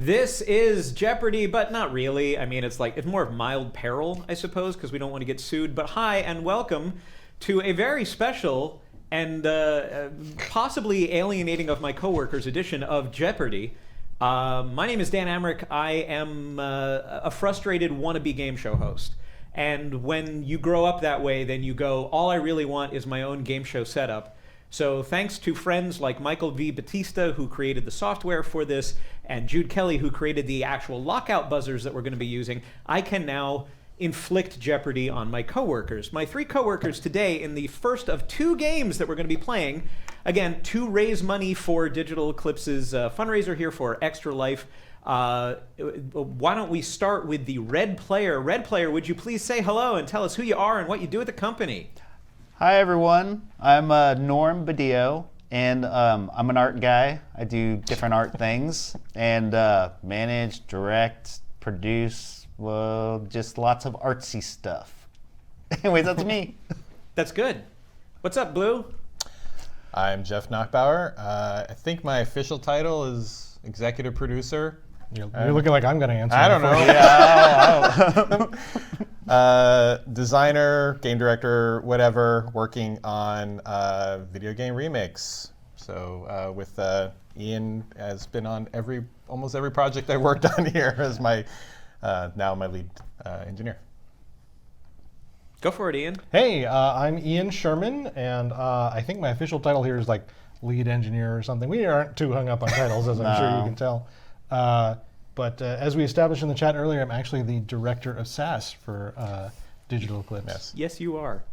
This is Jeopardy, but not really. I mean, it's more of mild peril, I suppose, because we don't want to get sued. But hi, and welcome to a very special and possibly alienating of my coworkers edition of Jeopardy. My name is Dan Amrich. I am a frustrated wannabe game show host. And when you grow up that way, then you go, all I really want is my own game show setup. So thanks to friends like Michael V. Batista, who created the software for this, and Jude Kelly, who created the actual lockout buzzers that we're going to be using, I can now inflict Jeopardy on my coworkers. My three coworkers today in the first of two games that we're going to be playing, again, to raise money for Digital Eclipse's fundraiser here for Extra Life. Why don't we start with the red player? Red player, would you please say hello and tell us who you are and what you do at the company? Hi everyone, I'm Norm Badillo, and I'm an art guy. I do different art things and manage, direct, produce, well, just lots of artsy stuff. Anyways, that's me. That's good. What's up, Blue? I'm Jeff Knockbauer. I think my official title is executive producer. You're looking like I'm going to answer. I don't know. Yeah, designer, game director, whatever, working on video game remakes. So with Ian has been on almost every project I've worked on here as now my lead engineer. Go for it, Ian. Hey, I'm Ian Sherman, and I think my official title here is like lead engineer or something. We aren't too hung up on titles, as I'm sure you can tell. But as we established in the chat earlier, I'm actually the director of SaaS for Digital Eclipse. Yes, you are.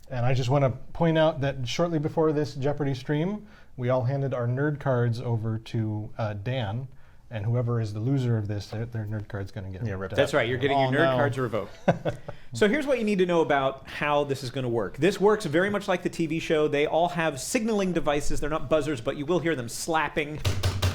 And I just want to point out that shortly before this Jeopardy stream, we all handed our nerd cards over to Dan, and whoever is the loser of this, their nerd card's going to get ripped out. That's right. You're getting your nerd cards revoked. So here's what you need to know about how this is going to work. This works very much like the TV show. They all have signaling devices. They're not buzzers, but you will hear them slapping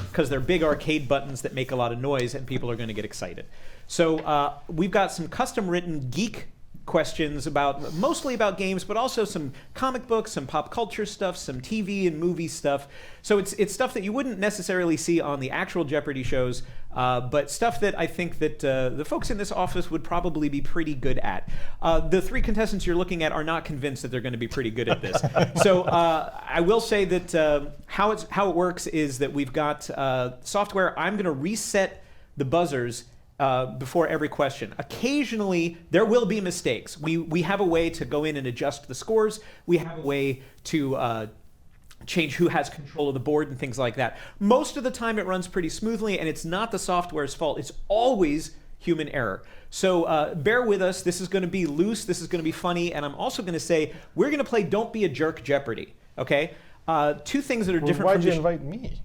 because they're big arcade buttons that make a lot of noise, and people are going to get excited. So we've got some custom-written geek questions mostly about games, but also some comic books, some pop culture stuff, some TV and movie stuff. So it's stuff that you wouldn't necessarily see on the actual Jeopardy shows, but stuff that I think that the folks in this office would probably be pretty good at. The three contestants you're looking at are not convinced that they're going to be pretty good at this. So I will say that how it works is that we've got software. I'm going to reset the buzzers before every question. Occasionally, there will be mistakes. We have a way to go in and adjust the scores. We have a way to change who has control of the board and things like that. Most of the time, it runs pretty smoothly, and it's not the software's fault. It's always human error. So bear with us. This is going to be loose. This is going to be funny. And I'm also going to say, we're going to play Don't Be a Jerk Jeopardy, okay? Two things that are different Why'd from you invite me?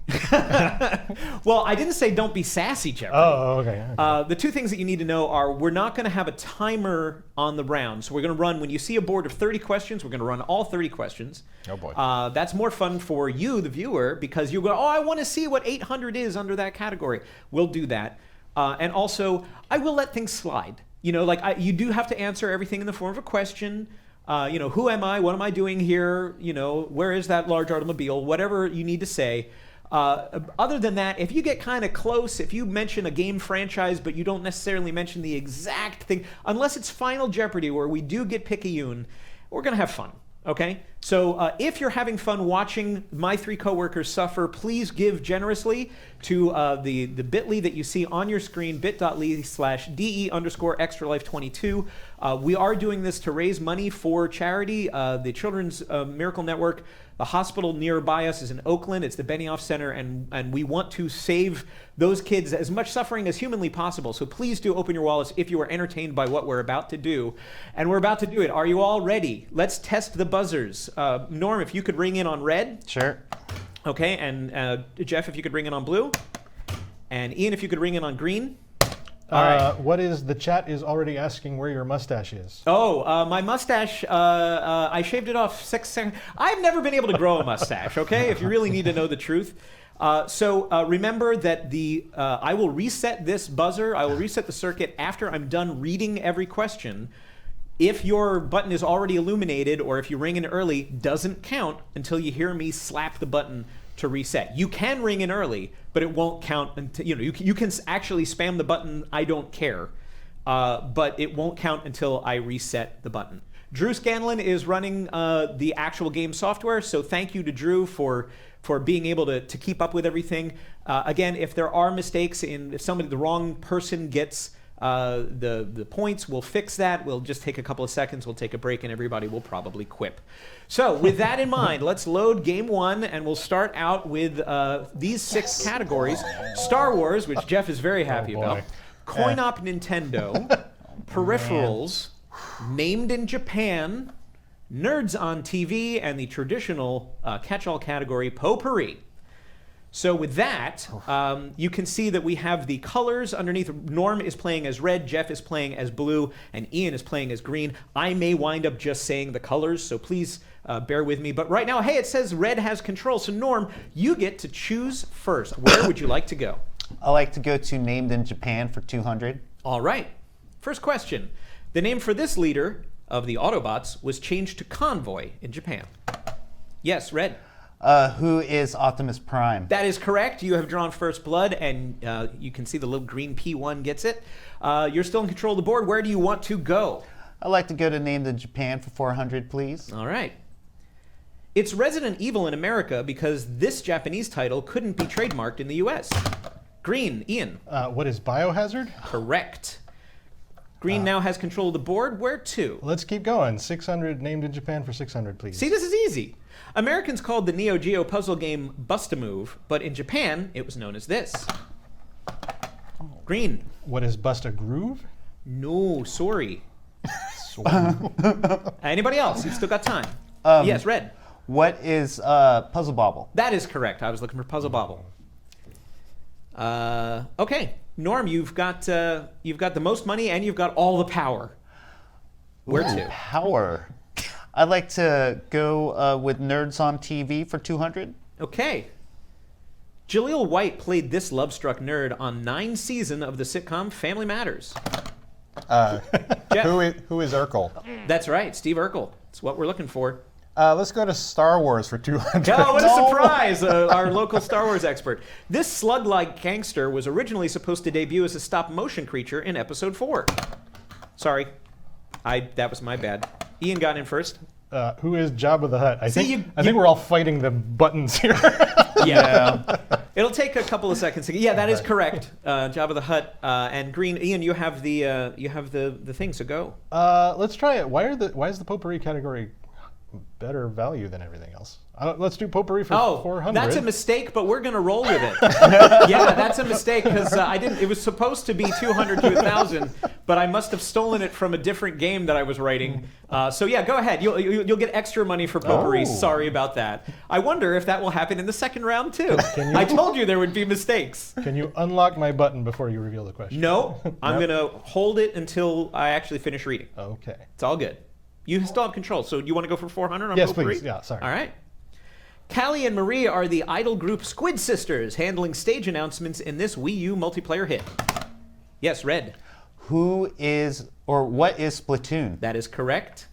Well, I didn't say don't be sassy, Jeopardy. Oh, okay. The two things that you need to know are we're not going to have a timer on the round. So we're going to run, when you see a board of 30 questions, we're going to run all 30 questions. Oh, boy. That's more fun for you, the viewer, because you go, oh, I want to see what 800 is under that category. We'll do that. And also, I will let things slide. You know, you do have to answer everything in the form of a question. Who am I? What am I doing here? Where is that large automobile? Whatever you need to say. Other than that, if you get kind of close, if you mention a game franchise, but you don't necessarily mention the exact thing, unless it's Final Jeopardy where we do get picayune, we're going to have fun. Okay? So if you're having fun watching my three coworkers suffer, please give generously to the bit.ly that you see on your screen, bit.ly/DE_extralife22. We are doing this to raise money for charity. The Children's Miracle Network, the hospital nearby us is in Oakland. It's the Benioff Center, and we want to save those kids as much suffering as humanly possible. So please do open your wallets if you are entertained by what we're about to do. And we're about to do it. Are you all ready? Let's test the buzzers. Norm, if you could ring in on red. Sure. Okay, and Jeff, if you could ring in on blue. And Ian, if you could ring in on green. All right. What is the chat is already asking where your mustache is? Oh, my mustache, I shaved it off 6 seconds. I've never been able to grow a mustache, okay, if you really need to know the truth. So remember that I will reset this buzzer, I will reset the circuit after I'm done reading every question. If your button is already illuminated or if you ring in early, doesn't count until you hear me slap the button to reset. You can ring in early, but it won't count until, you can actually spam the button, I don't care, but it won't count until I reset the button. Drew Scanlon is running the actual game software, so thank you to Drew for being able to keep up with everything. Again, if there are mistakes, if the wrong person gets the points, we'll fix that. We'll just take a couple of seconds, we'll take a break, and everybody will probably quip. So with that in mind, let's load game 1, and we'll start out with these 6 categories. Star Wars, which Jeff is very happy about. Coin-op Nintendo. Peripherals. Named in Japan. Nerds on TV, and the traditional catch-all category, potpourri. So with that, you can see that we have the colors underneath. Norm is playing as red, Jeff is playing as blue, and Ian is playing as green. I may wind up just saying the colors, so please bear with me. But right now, hey, it says red has control. So Norm, you get to choose first. Where would you like to go? I like to go to Named in Japan for 200. All right. First question. The name for this leader of the Autobots was changed to Convoy in Japan. Yes, red. Who is Optimus Prime? That is correct. You have drawn first blood, and you can see the little green P1 gets it. You're still in control of the board. Where do you want to go? I'd like to go to Named in Japan for 400, please. All right. It's Resident Evil in America because this Japanese title couldn't be trademarked in the US. Green, Ian. What is Biohazard? Correct. Green now has control of the board. Where to? Let's keep going. 600, Named in Japan for 600, please. See, this is easy. Americans called the Neo Geo puzzle game Bust-A-Move, but in Japan, it was known as this. Green. What is Bust-A-Groove? No, sorry. Anybody else? You've still got time. Yes, red. What is Puzzle Bobble? That is correct. I was looking for Puzzle Bobble. Okay, Norm, you've got the most money and you've got all the power. Where to? Power. I'd like to go with Nerds on TV for 200. Okay. Jaleel White played this love-struck nerd on 9 seasons of the sitcom Family Matters. Who is Urkel? That's right, Steve Urkel. That's what we're looking for. Let's go to Star Wars for 200. Oh, what a surprise! Our local Star Wars expert. This slug-like gangster was originally supposed to debut as a stop-motion creature in Episode 4. Sorry, that was my bad. Ian got in first. Who is Jabba the Hutt? I think we're all fighting the buttons here. Yeah. It'll take a couple of seconds. Yeah, that is correct. Jabba the Hutt and Green. Ian, you have the thing. So go. Let's try it. Why is the potpourri category better value than everything else? Let's do potpourri for 400. That's a mistake, but we're gonna roll with it. Yeah, that's a mistake because it was supposed to be 200 to 1,000, but I must have stolen it from a different game that I was writing. So yeah, go ahead. You'll get extra money for potpourri. Oh. Sorry about that. I wonder if that will happen in the second round too. I told you there would be mistakes. Can you unlock my button before you reveal the question? No, I'm gonna hold it until I actually finish reading. Okay. It's all good. You still have control. So you want to go for 400 on Yes, potpourri? please. Yeah, sorry. All right. Callie and Marie are the idol group Squid Sisters, handling stage announcements in this Wii U multiplayer hit. Yes, red. What is Splatoon? That is correct.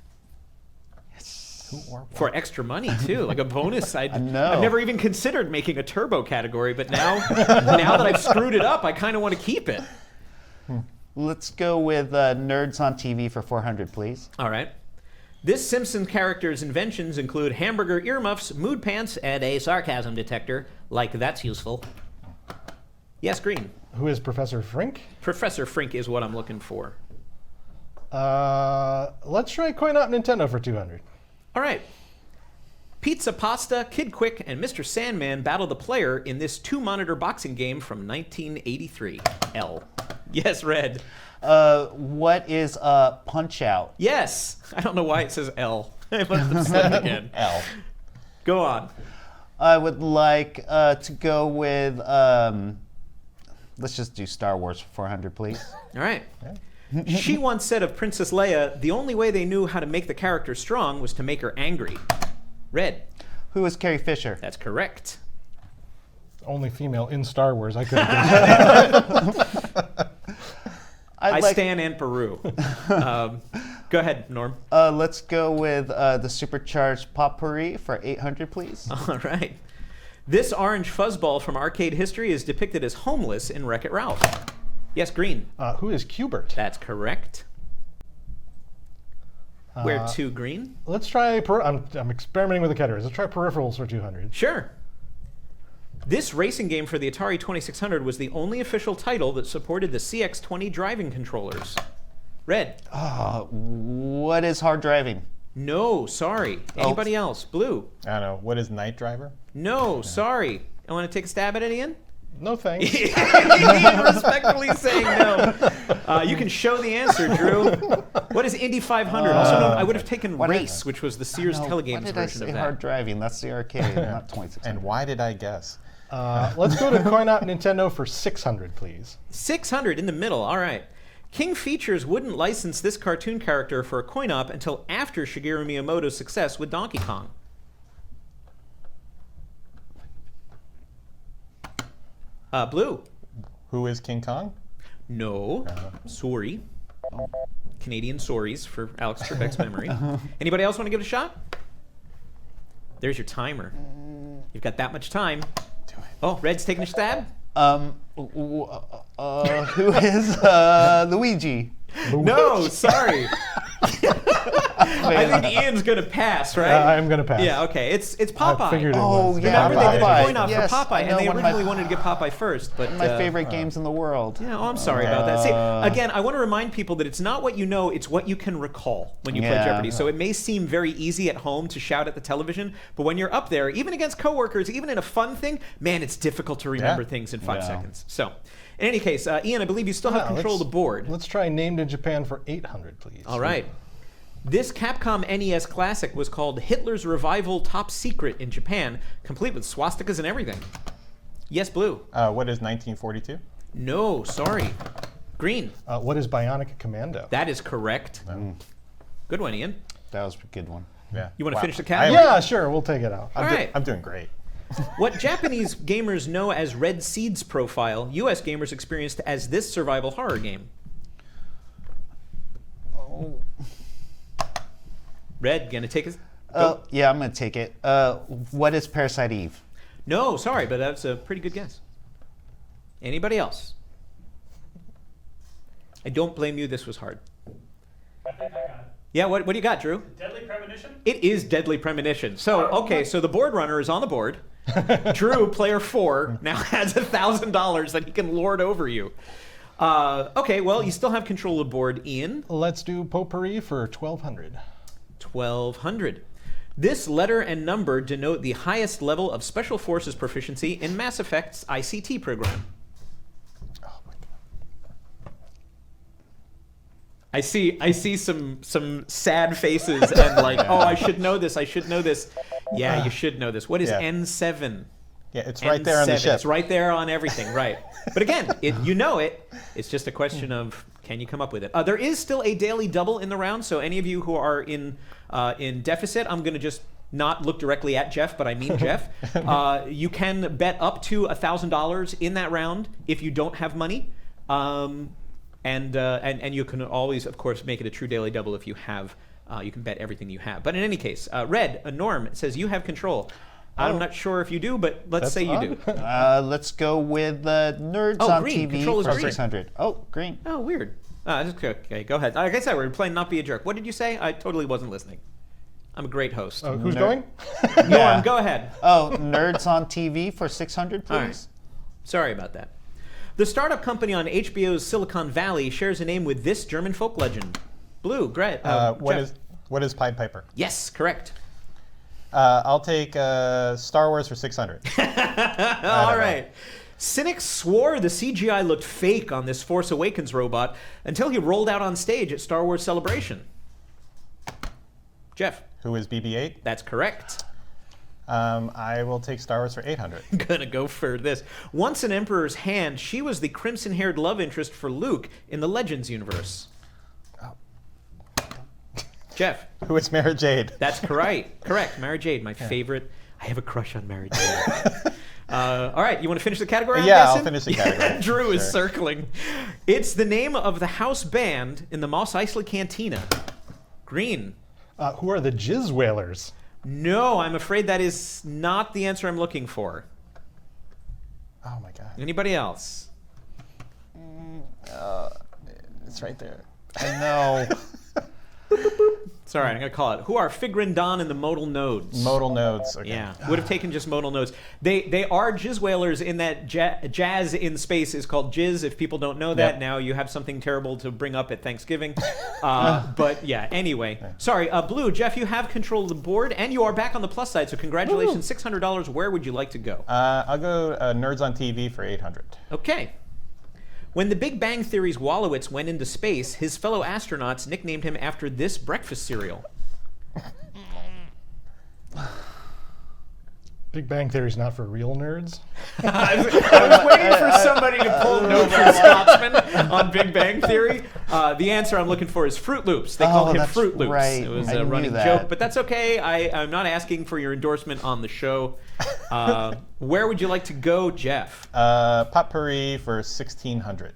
Yes. Who or what? For extra money too, like a bonus. I know. I've never even considered making a turbo category, but now that I've screwed it up, I kind of want to keep it. Let's go with Nerds on TV for 400, please. All right. This Simpsons character's inventions include hamburger earmuffs, mood pants, and a sarcasm detector. Like that's useful. Yes, Green. Who is Professor Frink? Professor Frink is what I'm looking for. Let's try Coin-Op Nintendo for 200. All right. Pizza Pasta, Kid Quick, and Mr. Sandman battle the player in this 2-monitor boxing game from 1983. L. Yes, red. What is Punch-Out? Yes. I don't know why it says L. I must have slipped again. L. Go on. I would like to go with, let's just do Star Wars for 400, please. All right. She once said of Princess Leia, the only way they knew how to make the character strong was to make her angry. Red. Who is Carrie Fisher? That's correct. Only female in Star Wars. I could have been. I stand in Peru. Go ahead, Norm. Let's go with the Supercharged Potpourri for 800, please. All right. This orange fuzzball from arcade history is depicted as homeless in Wreck-It Ralph. Yes, Green. Who is Q*bert? That's correct. Where to, Green? Let's try. I'm experimenting with the categories. Let's try peripherals for 200. Sure. This racing game for the Atari 2600 was the only official title that supported the CX-20 driving controllers. Red. What is hard driving? No, sorry. Anybody else? Blue. I don't know. What is Night Driver? No, sorry. I want to take a stab at it, Ian? No thanks. Ian respectfully saying no. You can show the answer, Drew. What is Indy 500? Also known, I would have taken Race, which was the Sears Telegames version of that. Why did I say hard driving? That's the arcade, not 2600. And why did I guess? Let's go to Coin Op Nintendo for 600, please. 600 in the middle. All right. King Features wouldn't license this cartoon character for a coin-op until after Shigeru Miyamoto's success with Donkey Kong. Blue. Who is King Kong? No. Sorry. Canadian sorries for Alex Trebek's memory. Anybody else want to give it a shot? There's your timer. You've got that much time. Do it. Oh, Red's taking a stab? Who is Luigi? No, sorry. I think Ian's going to pass, right? I'm going to pass. Yeah, okay. It's Popeye. I figured it Oh, was. yeah. Remember, they did a Popeye. coin-op Yes, for Popeye, I and know, they one of my- originally wanted to get Popeye first. But My favorite games in the world. Yeah, I'm sorry about that. See, again, I want to remind people that it's not what you know, it's what you can recall when you play Yeah. Jeopardy. So it may seem very easy at home to shout at the television, but when you're up there, even against coworkers, even in a fun thing, man, it's difficult to remember things in 5 Yeah. seconds. So, in any case, Ian, I believe you still have control of the board. Let's try Named in Japan for 800, please. All right. This Capcom NES classic was called Hitler's Revival Top Secret in Japan, complete with swastikas and everything. Yes, Blue. What is 1942? No, sorry. Green. What is Bionic Commando? That is correct. Good one, Ian. That was a good one. Yeah. You want to finish the I category? am- Yeah, sure. We'll take it out. All right. I'm doing great. What Japanese gamers know as Red Seed's profile, U.S. gamers experienced as this survival horror game. Red, gonna take us? Yeah, I'm going to take it. What is Parasite Eve? No, sorry, but that's a pretty good guess. Anybody else? I don't blame you. This was hard. Yeah, what do you got, Drew? Deadly Premonition? It is Deadly Premonition. So, okay, so the board runner is on the board. Drew, player 4, now has $1,000 that he can lord over you. Okay, well, you still have control of the board, Ian. Let's do Potpourri for 1,200. 1,200. This letter and number denote the highest level of Special Forces proficiency in Mass Effect's ICT program. Oh my God. I see some sad faces and like, oh, I should know this. I should know this. Yeah, you should know this. What is Yeah. N7? Yeah, it's right there on the N7. ship. It's right there on everything, right? But again, you know it. It's just a question of can you come up with it. There is still a daily double in the round, so any of you who are in deficit, I'm going to just not look directly at Jeff, but I mean Jeff. You can bet up to $1,000 in that round if you don't have money. And you can always, of course, make it a true daily double if you have. You can bet everything you have. But in any case, Red, Norm says you have control. I'm not sure if you do, but let's say you do. Let's go with Nerds Oh, on green. TV Control is for green. 600. Oh, green. Oh, weird. Okay, go ahead. Like I said, we're playing Not Be a Jerk. What did you say? I totally wasn't listening. I'm a great host. Who's going? Norm, go ahead. Oh, Nerds on TV for 600, please. All right. Sorry about that. The startup company on HBO's Silicon Valley shares a name with this German folk legend. Blue, great. Jeff. What is Pied Piper? Yes, correct. I'll take Star Wars for 600. All right. Cynics swore the CGI looked fake on this Force Awakens robot until he rolled out on stage at Star Wars Celebration. Jeff. Who is BB-8? That's correct. I will take Star Wars for 800. Gonna go for this. Once an Emperor's Hand, she was the crimson-haired love interest for Luke in the Legends universe. Jeff. Who is Mara Jade? That's correct. Mara Jade, my favorite. I have a crush on Mara Jade. All right, you want to finish the category? I'm Yeah, guessing? I'll finish the category. Drew is Sure. circling. It's the name of the house band in the Mos Eisley Cantina. Green. Who are the Jizz Whalers? No, I'm afraid that is not the answer I'm looking for. Oh my god. Anybody else? It's right there. I know. It's all right. I'm going to call it. Who are Figrin, Don, and the modal nodes? Modal nodes. Okay. Yeah, would have taken just modal nodes. They are jizz whalers in that jazz in space is called jizz. If people don't know that, now you have something terrible to bring up at Thanksgiving. But yeah, anyway. Sorry, Blue, Jeff, you have control of the board, and you are back on the plus side, so congratulations, $600. Where would you like to go? I'll go Nerds on TV for 800. Okay. When the Big Bang Theory's Wallowitz went into space, his fellow astronauts nicknamed him after this breakfast cereal. Big Bang Theory is not for real nerds. I was waiting for somebody to pull no for Scotsman on Big Bang Theory. The answer I'm looking for is Fruit Loops. They call him that's Fruit Loops. right. It was I a knew running that. joke, but that's okay. I'm not asking for your endorsement on the show. Where would you like to go, Jeff? Potpourri for 1600.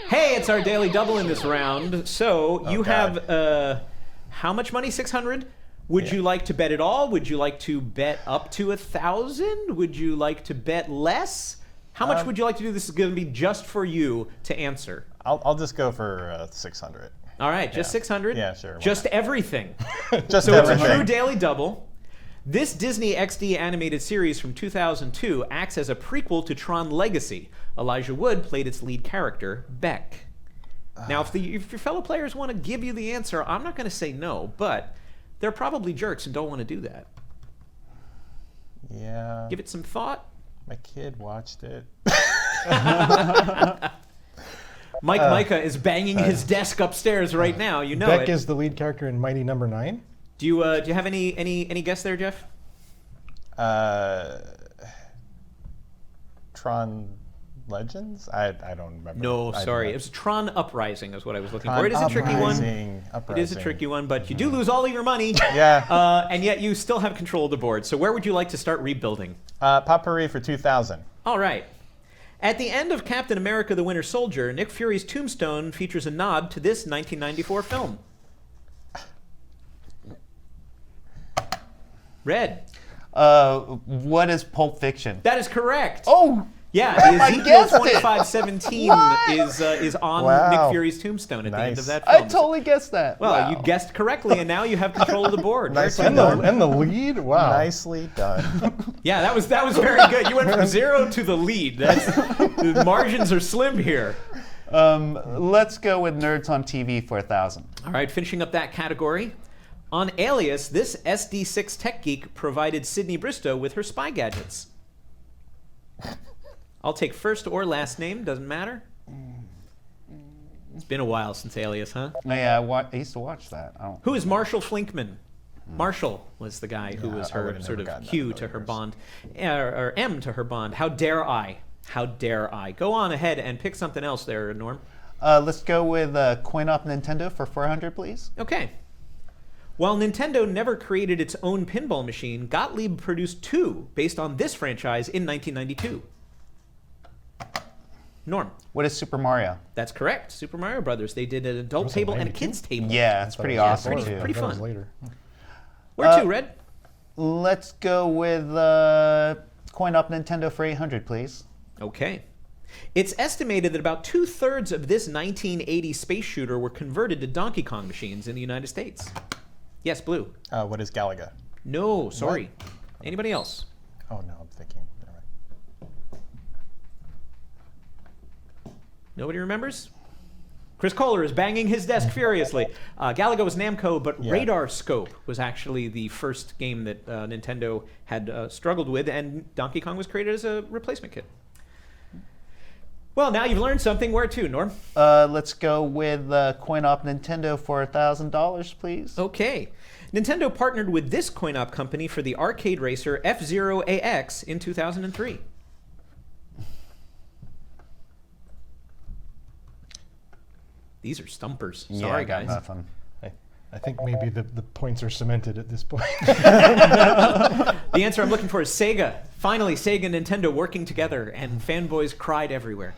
Hey, it's our daily double in this round. So you have how much money? 600. Would you like to bet it all? Would you like to bet up to 1,000? Would you like to bet less? How much would you like to do? This is going to be just for you to answer. I'll just go for 600. All right, just 600? Yeah, sure. why Just everything. Just So it's a everything. true daily double. This Disney XD animated series from 2002 acts as a prequel to Tron Legacy. Elijah Wood played its lead character, Beck. Now, if your fellow players want to give you the answer, I'm not going to say no, but they're probably jerks and don't want to do that. Yeah. Give it some thought. My kid watched it. Micah is banging his desk upstairs right now. You know Beck it. is the lead character in Mighty Number 9. Do you have any guess there, Jeff? Tron Legends? I don't remember. No, I sorry. don't It was Tron Uprising is what I was looking Tron for. It is a tricky one. Uprising. It is a tricky one, but you do lose all of your money. Yeah. And yet you still have control of the board. So where would you like to start rebuilding? Potpourri for 2000. All right. At the end of Captain America the Winter Soldier, Nick Fury's tombstone features a nod to this 1994 film. Red. What is Pulp Fiction? That is correct. Oh! Yeah, I Ezekiel guessed it. 25:17 is on Wow. Nick Fury's tombstone at the end of Nice. that I film. totally guessed that. Well, Wow. you guessed correctly, and now you have control of the board. Nicely Very done. good. And the lead? Wow. Nicely done. Yeah, that was very good. You went from 0 to the lead. The margins are slim here. Let's go with Nerds on TV for 1,000. All right, finishing up that category. On Alias, this SD6 tech geek provided Sydney Bristow with her spy gadgets. I'll take first or last name, doesn't matter. It's been a while since Alias, huh? Yeah, I used to watch that. I don't. Who is Marshall Flinkman? Marshall was the guy who was I her would've sort never of gotten that Q in to her those. bond, or M to her bond. How dare I? How dare I? Go on ahead and pick something else there, Norm. Let's go with Coin Op Nintendo for 400, please. Okay. While Nintendo never created its own pinball machine, Gottlieb produced two based on this franchise in 1992. Norm. What is Super Mario? That's correct. Super Mario Brothers. They did an adult Was it table and a 92? kids table. Yeah, it's pretty Yeah, awesome pretty- too. pretty That was fun. later. Where to, Red? Let's go with Coin Op Nintendo for 800, please. Okay. It's estimated that about 2/3 of this 1980 space shooter were converted to Donkey Kong machines in the United States. Yes, Blue. What is Galaga? No, sorry. Anybody else? Oh no, I'm thinking. Never mind. Nobody remembers? Chris Kohler is banging his desk furiously. Galaga was Namco, but Yeah. Radar Scope was actually the first game that Nintendo had struggled with, and Donkey Kong was created as a replacement kit. Well, now you've learned something. Where to, Norm? Let's go with Coin Op Nintendo for $1,000, please. Okay. Nintendo partnered with this coin-op company for the arcade racer F-Zero AX in 2003. These are stumpers. Yeah, Sorry, I got guys. nothing. I think maybe the points are cemented at this point. The answer I'm looking for is Sega. Finally, Sega and Nintendo working together, and fanboys cried everywhere.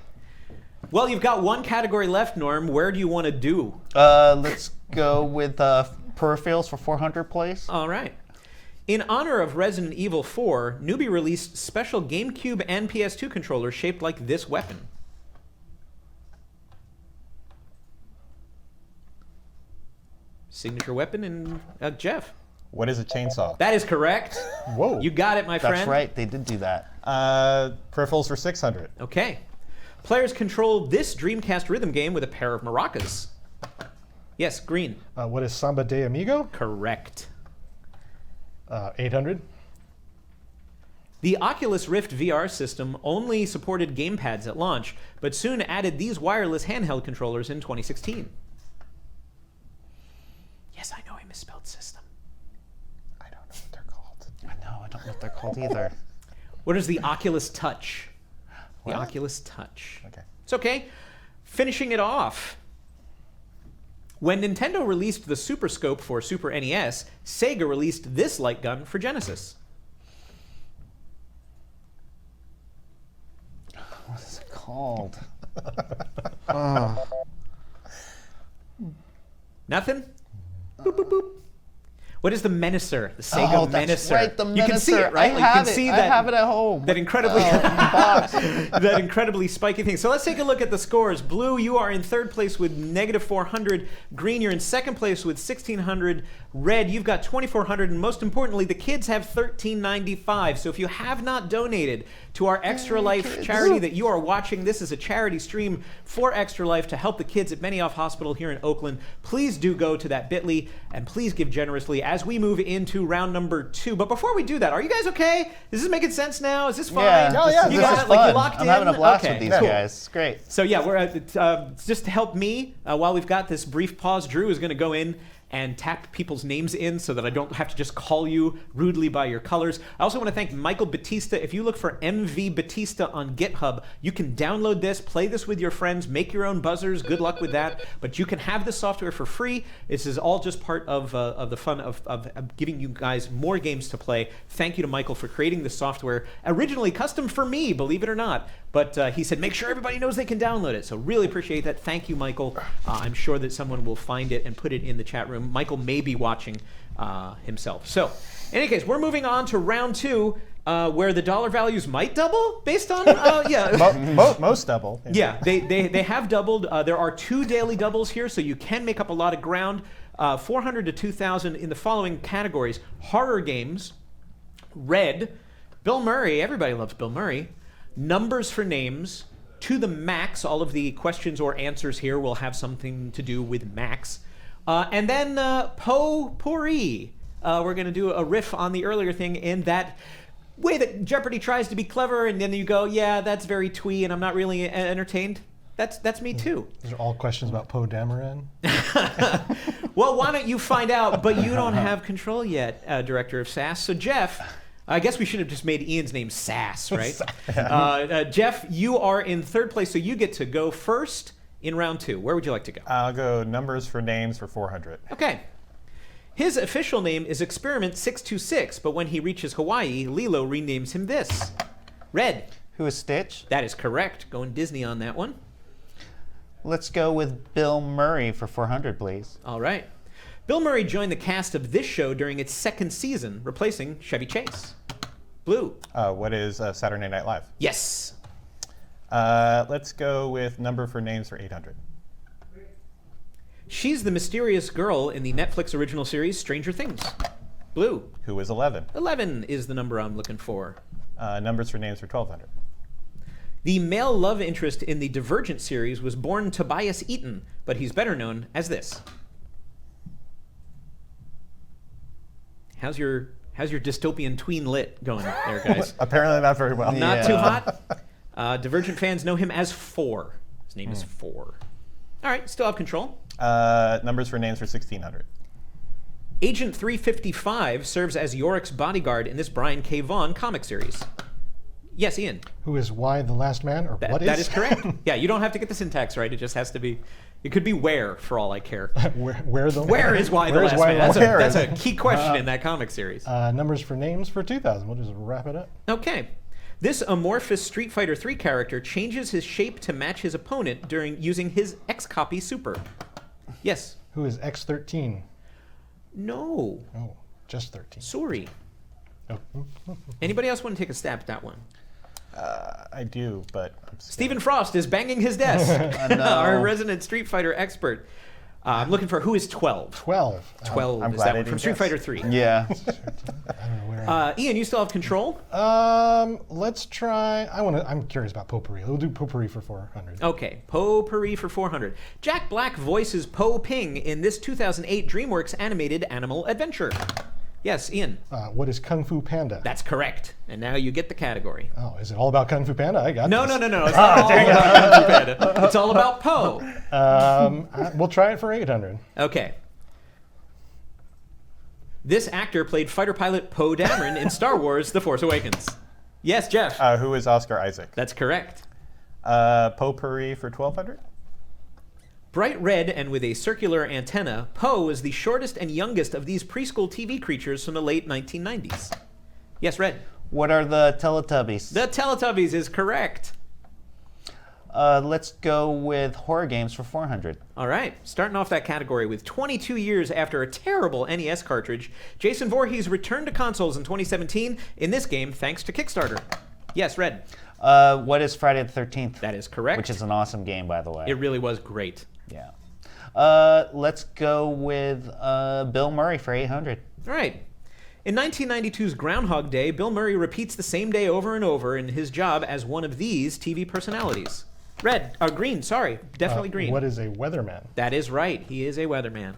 Well, you've got one category left, Norm. Where do you want to do? Let's go with peripherals for 400, please. All right. In honor of Resident Evil 4, Newbie released special GameCube and PS2 controllers shaped like this weapon. Signature weapon in Jeff. What is a chainsaw? That is correct. Whoa. You got it, my friend. That's right. They did do that. Peripherals for 600. Okay. Players control this Dreamcast rhythm game with a pair of maracas. Yes, green. What is Samba de Amigo? Correct. 800. The Oculus Rift VR system only supported gamepads at launch, but soon added these wireless handheld controllers in 2016. Yes, I know I misspelled system. I don't know what they're called. I know. I don't know what they're called either. What is the Oculus Touch? The What? Oculus Touch. Okay. It's okay. Finishing it off. When Nintendo released the Super Scope for Super NES, Sega released this light gun for Genesis. What is it called? Nothing? Boop, boop, boop. What is the Menacer? The Sega that's Menacer. right, the You can see Menacer. it, right? I Like, have you can it. see I that, have it at home. that incredibly box. that incredibly spiky thing. So let's take a look at the scores. Blue, you are in third place with -400. Green, you're in second place with 1,600. Red, you've got 2,400. And most importantly, the kids have 1,395. So if you have not donated to our Extra Life kids. charity that you are watching, this is a charity stream for Extra Life to help the kids at Benioff Hospital here in Oakland. Please do go to that bit.ly and please give generously as we move into round number 2. But before we do that, are you guys okay? Is this making sense now? Is this fine? Yeah, Oh, yeah, this You is got fun. it? Like, you locked I'm in? having a blast Okay, with these cool. guys. It's great. So yeah, we're just to help me while we've got this brief pause. Drew is going to go in and tap people's names in so that I don't have to just call you rudely by your colors. I also want to thank Michael Batista. If you look for MV Batista on GitHub, you can download this, play this with your friends, make your own buzzers. Good luck with that. But you can have this software for free. This is all just part of the fun of giving you guys more games to play. Thank you to Michael for creating this software, originally custom for me, believe it or not. But he said, make sure everybody knows they can download it. So really appreciate that. Thank you, Michael. I'm sure that someone will find it and put it in the chat room. Michael may be watching himself. So in any case, we're moving on to round 2, where the dollar values might double based on, Most double. Yeah, they have doubled. There are 2 daily doubles here, so you can make up a lot of ground. 400 to 2,000 in the following categories. Horror games, Red, Bill Murray, everybody loves Bill Murray. Numbers for names, to the max. All of the questions or answers here will have something to do with max. And then potpourri. We're going to do a riff on the earlier thing in that way that Jeopardy tries to be clever, and then you go, yeah, that's very twee, and I'm not really entertained. That's me too. These are all questions about Poe Dameron. Well, why don't you find out? But you don't have control yet, Director of SAS. So Jeff, I guess we should have just made Ian's name Sass, right? Jeff, you are in third place, so you get to go first in round 2. Where would you like to go? I'll go numbers for names for 400. Okay. His official name is Experiment 626, but when he reaches Hawaii, Lilo renames him this. Red. Who is Stitch? That is correct. Going Disney on that one. Let's go with Bill Murray for 400, please. All right. Bill Murray joined the cast of this show during its 2nd season, replacing Chevy Chase. Blue. What is Saturday Night Live? Yes. Let's go with number for names for 800. She's the mysterious girl in the Netflix original series Stranger Things. Blue. Who is 11? 11 is the number I'm looking for. Numbers for names for 1200. The male love interest in the Divergent series was born Tobias Eaton, but he's better known as this. How's your dystopian tween lit going there, guys? Apparently not very well. Not Yeah. too hot. Divergent fans know him as 4. His name is 4. All right, still have control. Numbers for names for 1600. Agent 355 serves as Yorick's bodyguard in this Brian K. Vaughan comic series. Yes, Ian. Who is Y the Last Man, or what is? That is correct. Yeah, you don't have to get the syntax right. It just has to be. It could be where, for all I care. Where is Y the where is last Y man? the That's Last a key question in that comic series. Numbers for names for 2,000. We'll just wrap it up. Okay. This amorphous Street Fighter 3 character changes his shape to match his opponent during using his X-Copy Super. Yes. Who is X13? No. Oh, just 13. Sorry. Anybody else want to take a stab at that one? I do, but Stephen Frost is banging his desk. No. Our resident Street Fighter expert. I'm looking for who is 12. 12. 12 I'm is glad that I one from didn't Street guess. Fighter 3. Yeah. I don't know where. Ian, you still have control? Let's try. I'm curious about Potpourri. We'll do Potpourri for 400. Okay, Potpourri for 400. Jack Black voices Po Ping in this 2008 DreamWorks animated animal adventure. Yes, Ian. What is Kung Fu Panda? That's correct. And now you get the category. Oh, is it all about Kung Fu Panda? I got No, this. no, no, no. It's not all about Kung Fu Panda. It's all about Po. We'll try it for 800. Okay. This actor played fighter pilot Poe Dameron in Star Wars: The Force Awakens. Yes, Jeff. who is Oscar Isaac? That's correct. Potpourri for 1200. Bright red and with a circular antenna, Poe is the shortest and youngest of these preschool TV creatures from the late 1990s. Yes, Red. What are the Teletubbies? The Teletubbies is correct. Let's go with horror games for 400. All right, starting off that category with 22 years after a terrible NES cartridge, Jason Voorhees returned to consoles in 2017 in this game thanks to Kickstarter. Yes, Red. What is Friday the 13th? That is correct. Which is an awesome game, by the way. It really was great. Yeah. Let's go with Bill Murray for 800. All right. In 1992's Groundhog Day, Bill Murray repeats the same day over and over in his job as one of these TV personalities. Green, sorry. Definitely green. What is a weatherman? That is right. He is a weatherman.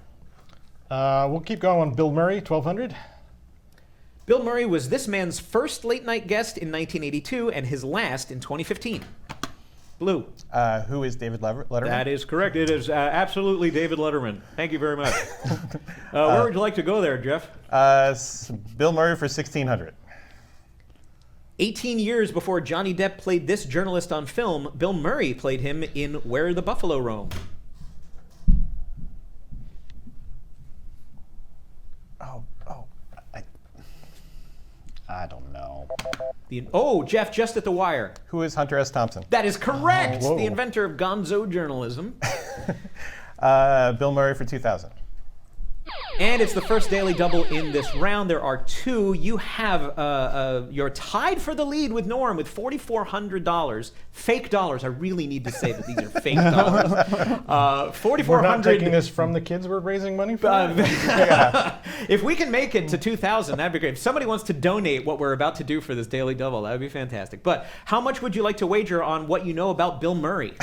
We'll keep going on Bill Murray, 1200. Bill Murray was this man's first late-night guest in 1982 and his last in 2015. Blue. Who is David Letterman? That is correct. It is absolutely David Letterman. Thank you very much. Where would you like to go there, Jeff? Bill Murray for 1600. 18 years before Johnny Depp played this journalist on film, Bill Murray played him in Where the Buffalo Roam. I don't know. Jeff, just at the wire. Who is Hunter S. Thompson? That is correct. whoa. The inventor of gonzo journalism. Bill Murray for 2000. And it's the first daily double in this round. There are two. You have you're tied for the lead with Norm with $4,400. Fake dollars. I really need to say that these are fake dollars. $4,400. We're not taking this from the kids we're raising money for? If we can make it to 2,000, that'd be great. If somebody wants to donate what we're about to do for this daily double, that would be fantastic. But how much would you like to wager on what you know about Bill Murray?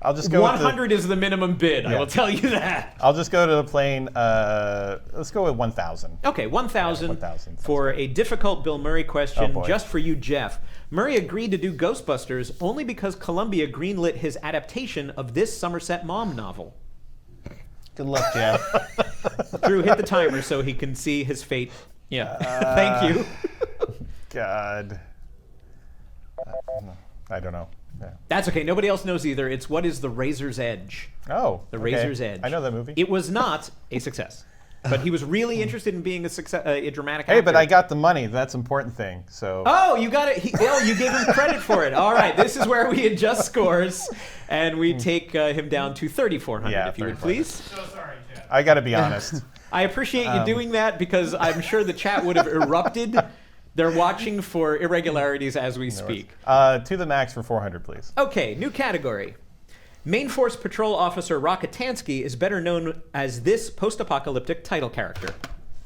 I'll just go 100 is the minimum bid. I will tell you that. I'll just go to the plain. Let's go with 1,000. Okay, 1,000 1,000 for a difficult Bill Murray question, boy. just for you, Jeff. Murray agreed to do Ghostbusters only because Columbia greenlit his adaptation of this Somerset Maugham novel. Good luck, Jeff. Drew, hit the timer so he can see his fate. Yeah. Thank you. God. I don't know. Yeah. That's okay. Nobody else knows either. It's What is the Razor's Edge? Oh. The okay. Razor's Edge. I know that movie. It was not a success. But he was really interested in being a dramatic actor. Hey, but I got the money. That's an important thing. So. Oh, you got it. You gave him credit for it. All right. This is where we adjust scores, and we take him down to 3,400, if you would please. So sorry, Jeff. I got to be honest. I appreciate you doing that because I'm sure the chat would have erupted. They're watching for irregularities as we speak. To the max for 400, please. Okay, new category. Main Force Patrol Officer Rocketansky is better known as this post-apocalyptic title character.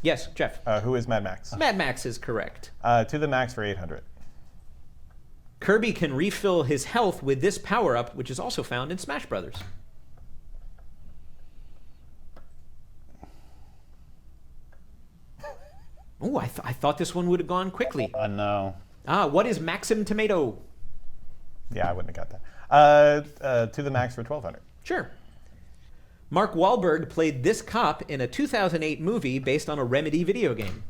Yes, Jeff. Who is Mad Max? Mad Max is correct. To the max for 800. Kirby can refill his health with this power-up, which is also found in Smash Brothers. Oh, I thought this one would have gone quickly. No. What is Maxim Tomato? Yeah, I wouldn't have got that. To the max for 1,200. Sure. Mark Wahlberg played this cop in a 2008 movie based on a Remedy video game.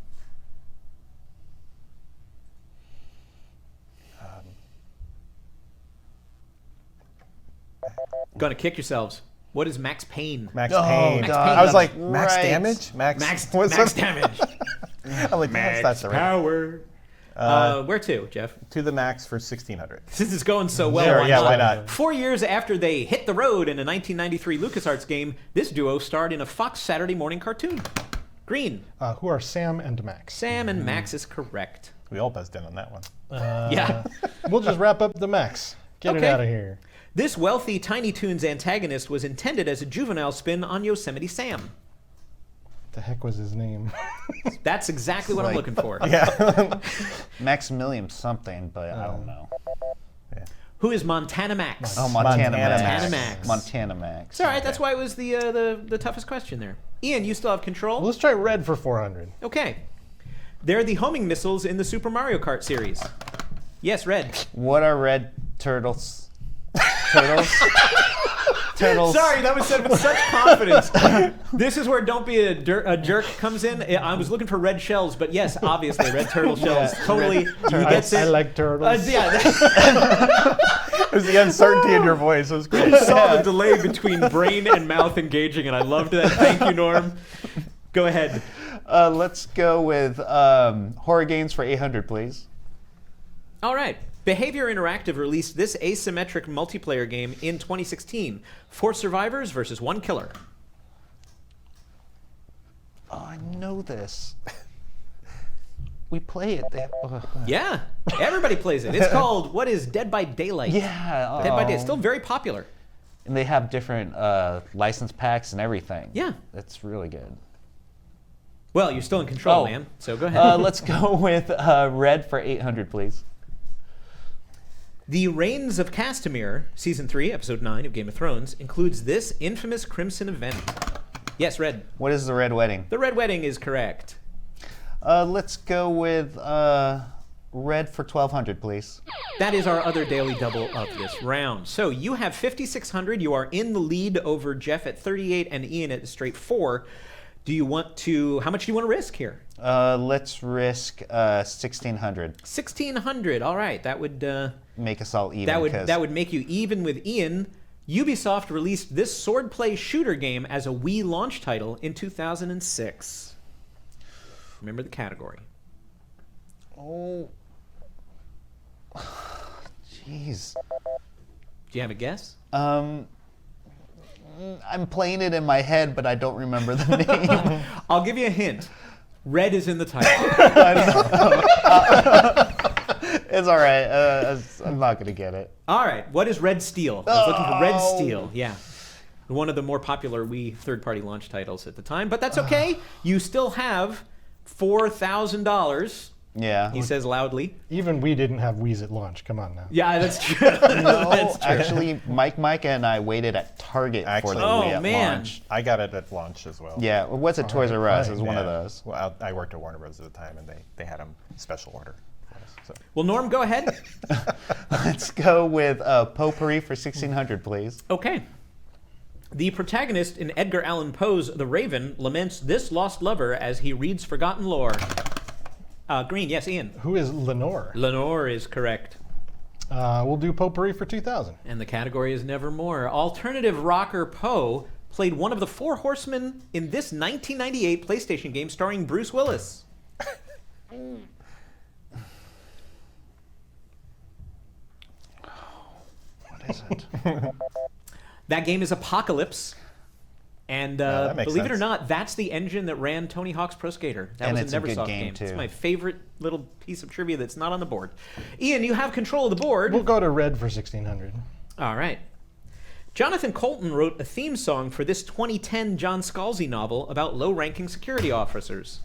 Gonna kick yourselves. What is Max Payne? Max Oh, Payne. Max I Payne. was like, max Right. damage? Max what's damage. I'm like, that's the right. Power. Where to, Jeff? To the max for 1,600. This is going so well. Sure, yeah, why not? 4 years after they hit the road in a 1993 LucasArts game, this duo starred in a Fox Saturday morning cartoon. Green. Who are Sam and Max? Sam and Max is correct. We all buzzed in on that one. Yeah. We'll just wrap up the Max. Get it Okay. out of here. This wealthy Tiny Toons antagonist was intended as a juvenile spin on Yosemite Sam. The heck was his name? That's exactly what I'm looking for. Yeah. Maximilian something, but I don't know. Who is Montana Max? Oh, Montana Montana Max. Max. Montana Max. It's all right. That's why it was the toughest question there. Ian, you still have control? Well, let's try red for 400. Okay. They're the homing missiles in the Super Mario Kart series. Yes, Red. What are red turtles? Turtles? Turtles. Sorry, that was said with such confidence. This is where Don't Be a Jerk comes in. I was looking for red shells, but yes, obviously, red turtle shells. Yeah, Totally. red You turtles. get I it. like turtles. There's the uncertainty in your voice. It was great. You saw the delay between brain and mouth engaging, and I loved that. Thank you, Norm. Go ahead. Let's go with horror games for 800, please. All right. Behavior Interactive released this asymmetric multiplayer game in 2016. 4 survivors versus 1 killer. Oh, I know this. We play it. Yeah, everybody plays it. It's called, what is Dead by Daylight? Yeah. Dead by Daylight. Still very popular. And they have different license packs and everything. Yeah. That's really good. Well, you're still in control, Oh. man. So go ahead. Let's go with red for 800, please. The Reigns of Castamere, Season 3, Episode 9 of Game of Thrones, includes this infamous Crimson event. Yes, Red. What is the Red Wedding? The Red Wedding is correct. Let's go with red for 1200, please. That is our other daily double of this round. So you have 5,600. You are in the lead over Jeff at 38 and Ian at straight 4. Do you want to, how much do you want to risk here? Let's risk 1600. 1,600. All right. That would... Make us all even. That would make you even with Ian. Ubisoft released this swordplay shooter game as a Wii launch title in 2006. Remember the category. Oh. Jeez. Do you have a guess? I'm playing it in my head, but I don't remember the name. I'll give you a hint. Red is in the title. It's all right. I'm not going to get it. All right. What is Red Steel? I was looking for Red Steel. Yeah. One of the more popular Wii third-party launch titles at the time. But that's okay. You still have $4,000. Yeah. He says loudly. Even we didn't have Wii's at launch. Come on now. Yeah, that's true. No, That's true. actually, Mike and I waited at Target for the Actually- Wii Oh, at man. launch. I got it at launch as well. Yeah, it was at Toys R Us. It was one of Yeah. those. Well, I worked at Warner Bros. At the time, and they had them special order for us. So. Well, Norm, go ahead. Let's go with Potpourri for 1600, please. Okay. The protagonist in Edgar Allan Poe's The Raven laments this lost lover as he reads forgotten lore. Green, yes, Ian. Who is Lenore? Lenore is correct. We'll do Potpourri for 2,000. And the category is Nevermore. Alternative rocker Poe played one of the 4 horsemen in this 1998 PlayStation game starring Bruce Willis. What is it? That game is Apocalypse. And that makes believe it or sense. not, that's the engine that ran Tony Hawk's Pro Skater. That And was it's a a good Neversoft game, game. It's too. my favorite little piece of trivia that's not on the board. Ian, you have control of the board. We'll go to red for 1,600. All right. Jonathan Colton wrote a theme song for this 2010 John Scalzi novel about low-ranking security officers.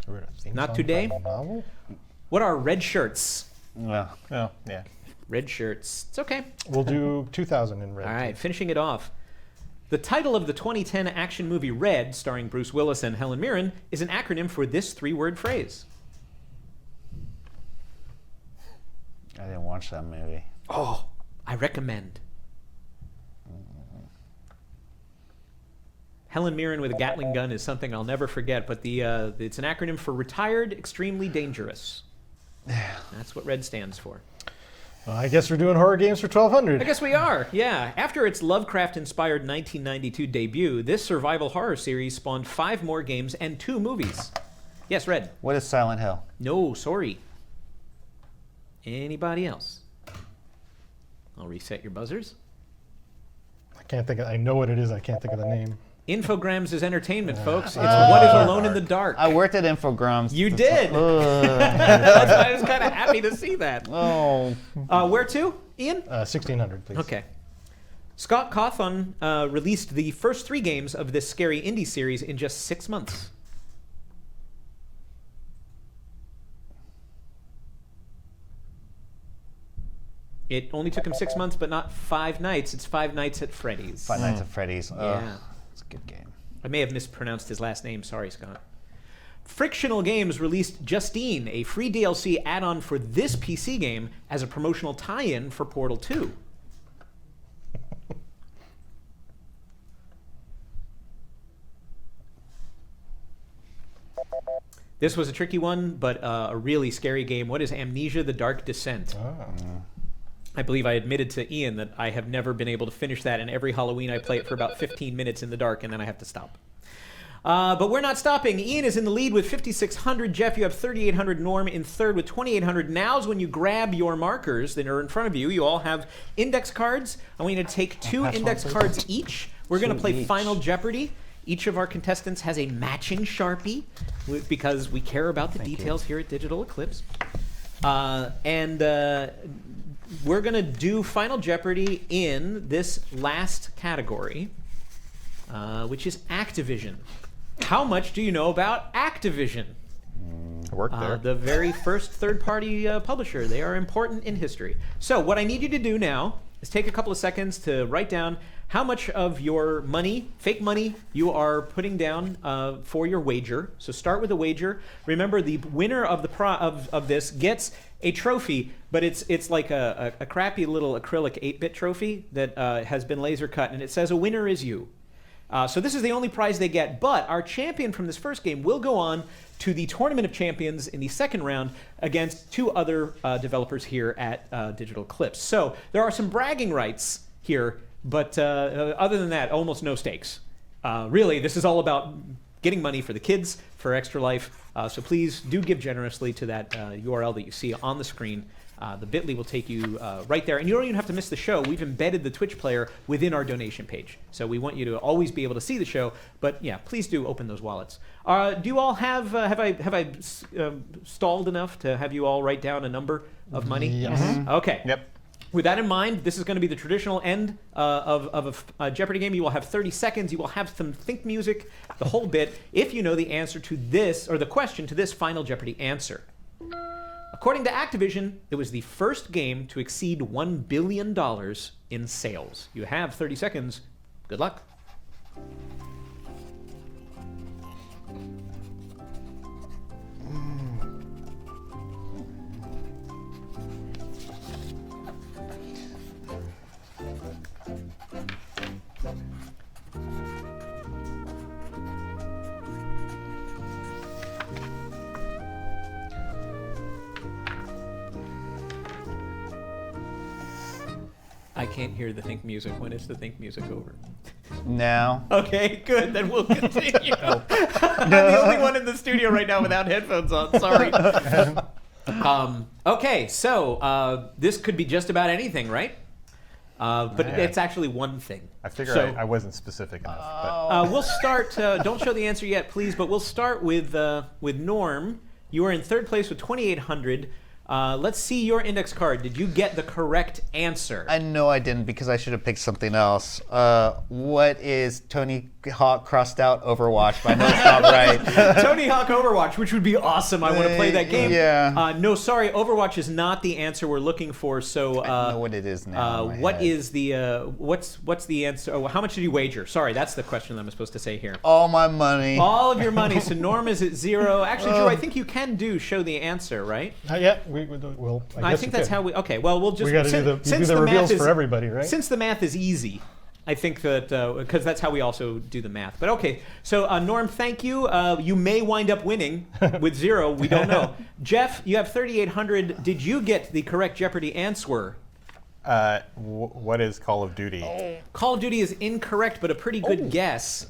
We wrote a theme Not song today. for a novel? What are red shirts? Yeah. Oh, yeah. Red shirts. It's okay. We'll do 2,000 in red. All right, finishing it off. The title of the 2010 action movie Red, starring Bruce Willis and Helen Mirren, is an acronym for this 3-word phrase. I didn't watch that movie. Oh, I recommend. Helen Mirren with a Gatling gun is something I'll never forget, but it's an acronym for Retired Extremely Dangerous. That's what Red stands for. Well, I guess we're doing horror games for 1,200. I guess we are, yeah. After its Lovecraft-inspired 1992 debut, this survival horror series spawned 5 more games and 2 movies. Yes, Red. What is Silent Hill? No, sorry. Anybody else? I'll reset your buzzers. I can't think of, I know what it is, I can't think of the name. Infogrames is entertainment, folks. It's What is Alone in the Dark. I worked at Infogrames. You did. That's why I was kind of happy to see that. Oh. Where to, Ian? 1600, please. Okay. Scott Cawthon released the first 3 games of this scary indie series in just 6 months. It only took him 6 months, but not 5 nights. It's 5 Nights at Freddy's. Five Nights at Freddy's. Yeah. It's a good game. I may have mispronounced his last name. Sorry, Scott. Frictional Games released Justine, a free DLC add-on for this PC game as a promotional tie-in for Portal 2. This was a tricky one, but a really scary game. What is Amnesia: The Dark Descent? I believe I admitted to Ian that I have never been able to finish that, and every Halloween I play it for about 15 minutes in the dark, and then I have to stop. But we're not stopping. Ian is in the lead with 5,600. Jeff, you have 3,800. Norm in third with 2,800. Now's when you grab your markers that are in front of you. You all have index cards. I want you to take 2 index cards each. We're going to play Final Jeopardy. Each of our contestants has a matching Sharpie because we care about the details here at Digital Eclipse. We're going to do Final Jeopardy in this last category, which is Activision. How much do you know about Activision? I worked there. The very first third-party publisher. They are important in history. So what I need you to do now is take a couple of seconds to write down how much of your money, fake money, you are putting down for your wager. So start with a wager. Remember, the winner of of this gets a trophy, but it's like a crappy little acrylic 8-bit trophy that has been laser cut, and it says a winner is you. So this is the only prize they get, but our champion from this first game will go on to the Tournament of Champions in the second round against 2 other developers here at Digital Eclipse. So there are some bragging rights here, but other than that, almost no stakes. Really, this is all about getting money for the kids, for Extra Life. So please do give generously to that URL that you see on the screen. The bit.ly will take you right there. And you don't even have to miss the show. We've embedded the Twitch player within our donation page. So we want you to always be able to see the show. But yeah, please do open those wallets. Do you all have I stalled enough to have you all write down a number of money? Yes. Mm-hmm. Okay. Yep. With that in mind, this is going to be the traditional end of a Jeopardy game. You will have 30 seconds. You will have some think music, the whole bit, if you know the answer to this, or the question to this Final Jeopardy answer. According to Activision, it was the first game to exceed $1 billion in sales. You have 30 seconds. Good luck. I can't hear the think music. When is the think music over? Now. Okay, good. Then we'll continue. I'm the only one in the studio right now without headphones on. Sorry. Okay, so this could be just about anything, right? But it's actually one thing. I figure So- I wasn't specific enough. But We'll start. Don't show the answer yet, please. But we'll start with Norm. You are in third place with 2,800. Let's see your index card. Did you get the correct answer? I know I didn't because I should have picked something else. What is Tony Hawk crossed out Overwatch? But I know it's not right. Tony Hawk Overwatch, which would be awesome. I want to play that game. Yeah. No, sorry, Overwatch is not the answer we're looking for. So, I know what it is now. in my what head. is the what's the answer? Oh, how much did you wager? Sorry, that's the question I'm supposed to say here. All my money. All of your money. So Norm is at 0. Actually, Drew, I think you can show the answer, right? Yeah, we'll. I think that's how we. Okay, well, we'll just. We got to do the reveals for everybody, right? Since the math is easy, I think that because that's how we also do the math. But okay, so Norm, thank you. You may wind up winning with 0. We don't know. Jeff, you have 3,800. Did you get the correct Jeopardy answer? what is Call of Duty? Call of Duty is incorrect, but a pretty good guess.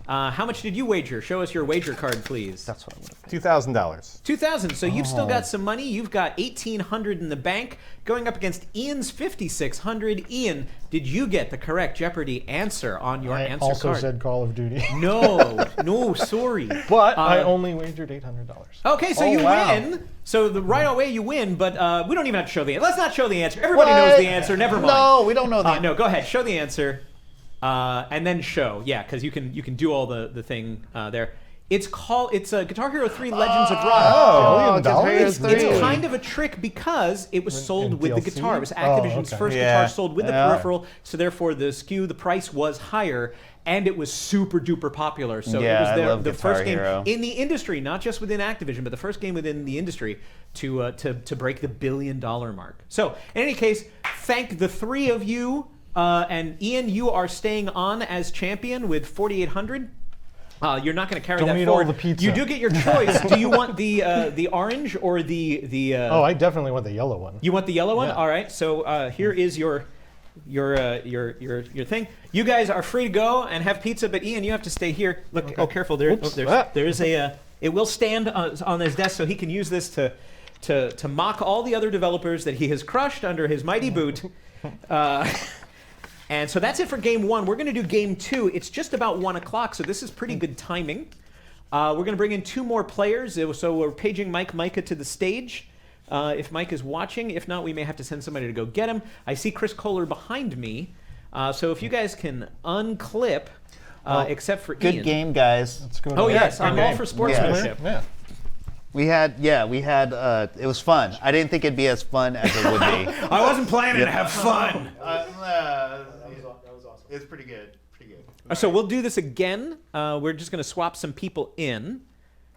How much did you wager? Show us your wager card, please. That's what I would have. $2,000. 2,000. So you've still got some money. You've got 1,800 in the bank, going up against Ian's 5,600. Ian, did you get the correct Jeopardy answer on your I answer also card? said Call of Duty. No, sorry. But I only wagered $800. Okay, so you wow. win. So right away you win, but we don't even have to show the answer. Let's not show the answer. Everybody knows the answer. Never mind. No, we don't know the No, go ahead. Show the answer, and then show. Yeah, because you can do all the thing there. It's Guitar Hero 3 Legends of Rock. $1 million? It's kind of a trick because it was sold with the DLC? guitar. It was Activision's okay. first Yeah. guitar sold with the peripheral, so therefore the price was higher, and it was super duper popular. So Yeah, it was I love the Guitar first game Hero. in the industry, not just within Activision, but the first game within the industry to break the $1 billion mark. So in any case, thank the three of you, and Ian, you are staying on as champion with 4,800. You're not going to carry Don't that eat all forward. the pizza. You do get your choice. Do you want the orange or the? Oh, I definitely want the yellow one. You want the yellow one? Yeah. All right. So here is your thing. You guys are free to go and have pizza, but Ian, you have to stay here. Look, oh, careful! There is a. It will stand on his desk, so he can use this to mock all the other developers that he has crushed under his mighty boot. And so that's it for game one. We're going to do game two. It's just about 1 o'clock, so this is pretty good timing. We're going to bring in 2 more players. So we're paging Micah to the stage. If Mike is watching. If not, we may have to send somebody to go get him. I see Chris Kohler behind me. So if you guys can unclip, except for Good Ian. game, guys. Let's go. Oh, to yes. that. I'm Good all game. for sportsmanship. Yeah. We had, it was fun. I didn't think it'd be as fun as it would be. I wasn't planning to have fun. It's pretty good. So we'll do this again. We're just going to swap some people in.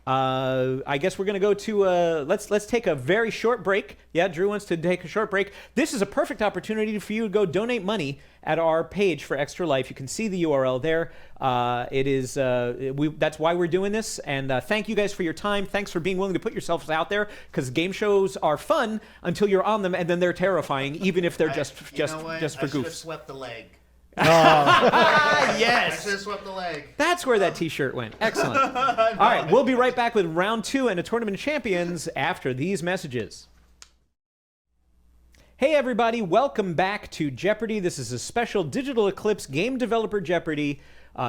I guess we're going to go to let's take a very short break. Yeah, Drew wants to take a short break. This is a perfect opportunity for you to go donate money at our page for Extra Life. You can see the URL there. It is that's why we're doing this. And thank you guys for your time. Thanks for being willing to put yourselves out there, because game shows are fun until you're on them, and then they're terrifying, even if they're just for goofs. Swept the leg. Yes. I swept the leg. That's where that T-shirt went. Excellent. All right, we'll be right back with round 2 and a tournament of champions after these messages. Hey everybody, welcome back to Jeopardy. This is a special Digital Eclipse Game Developer Jeopardy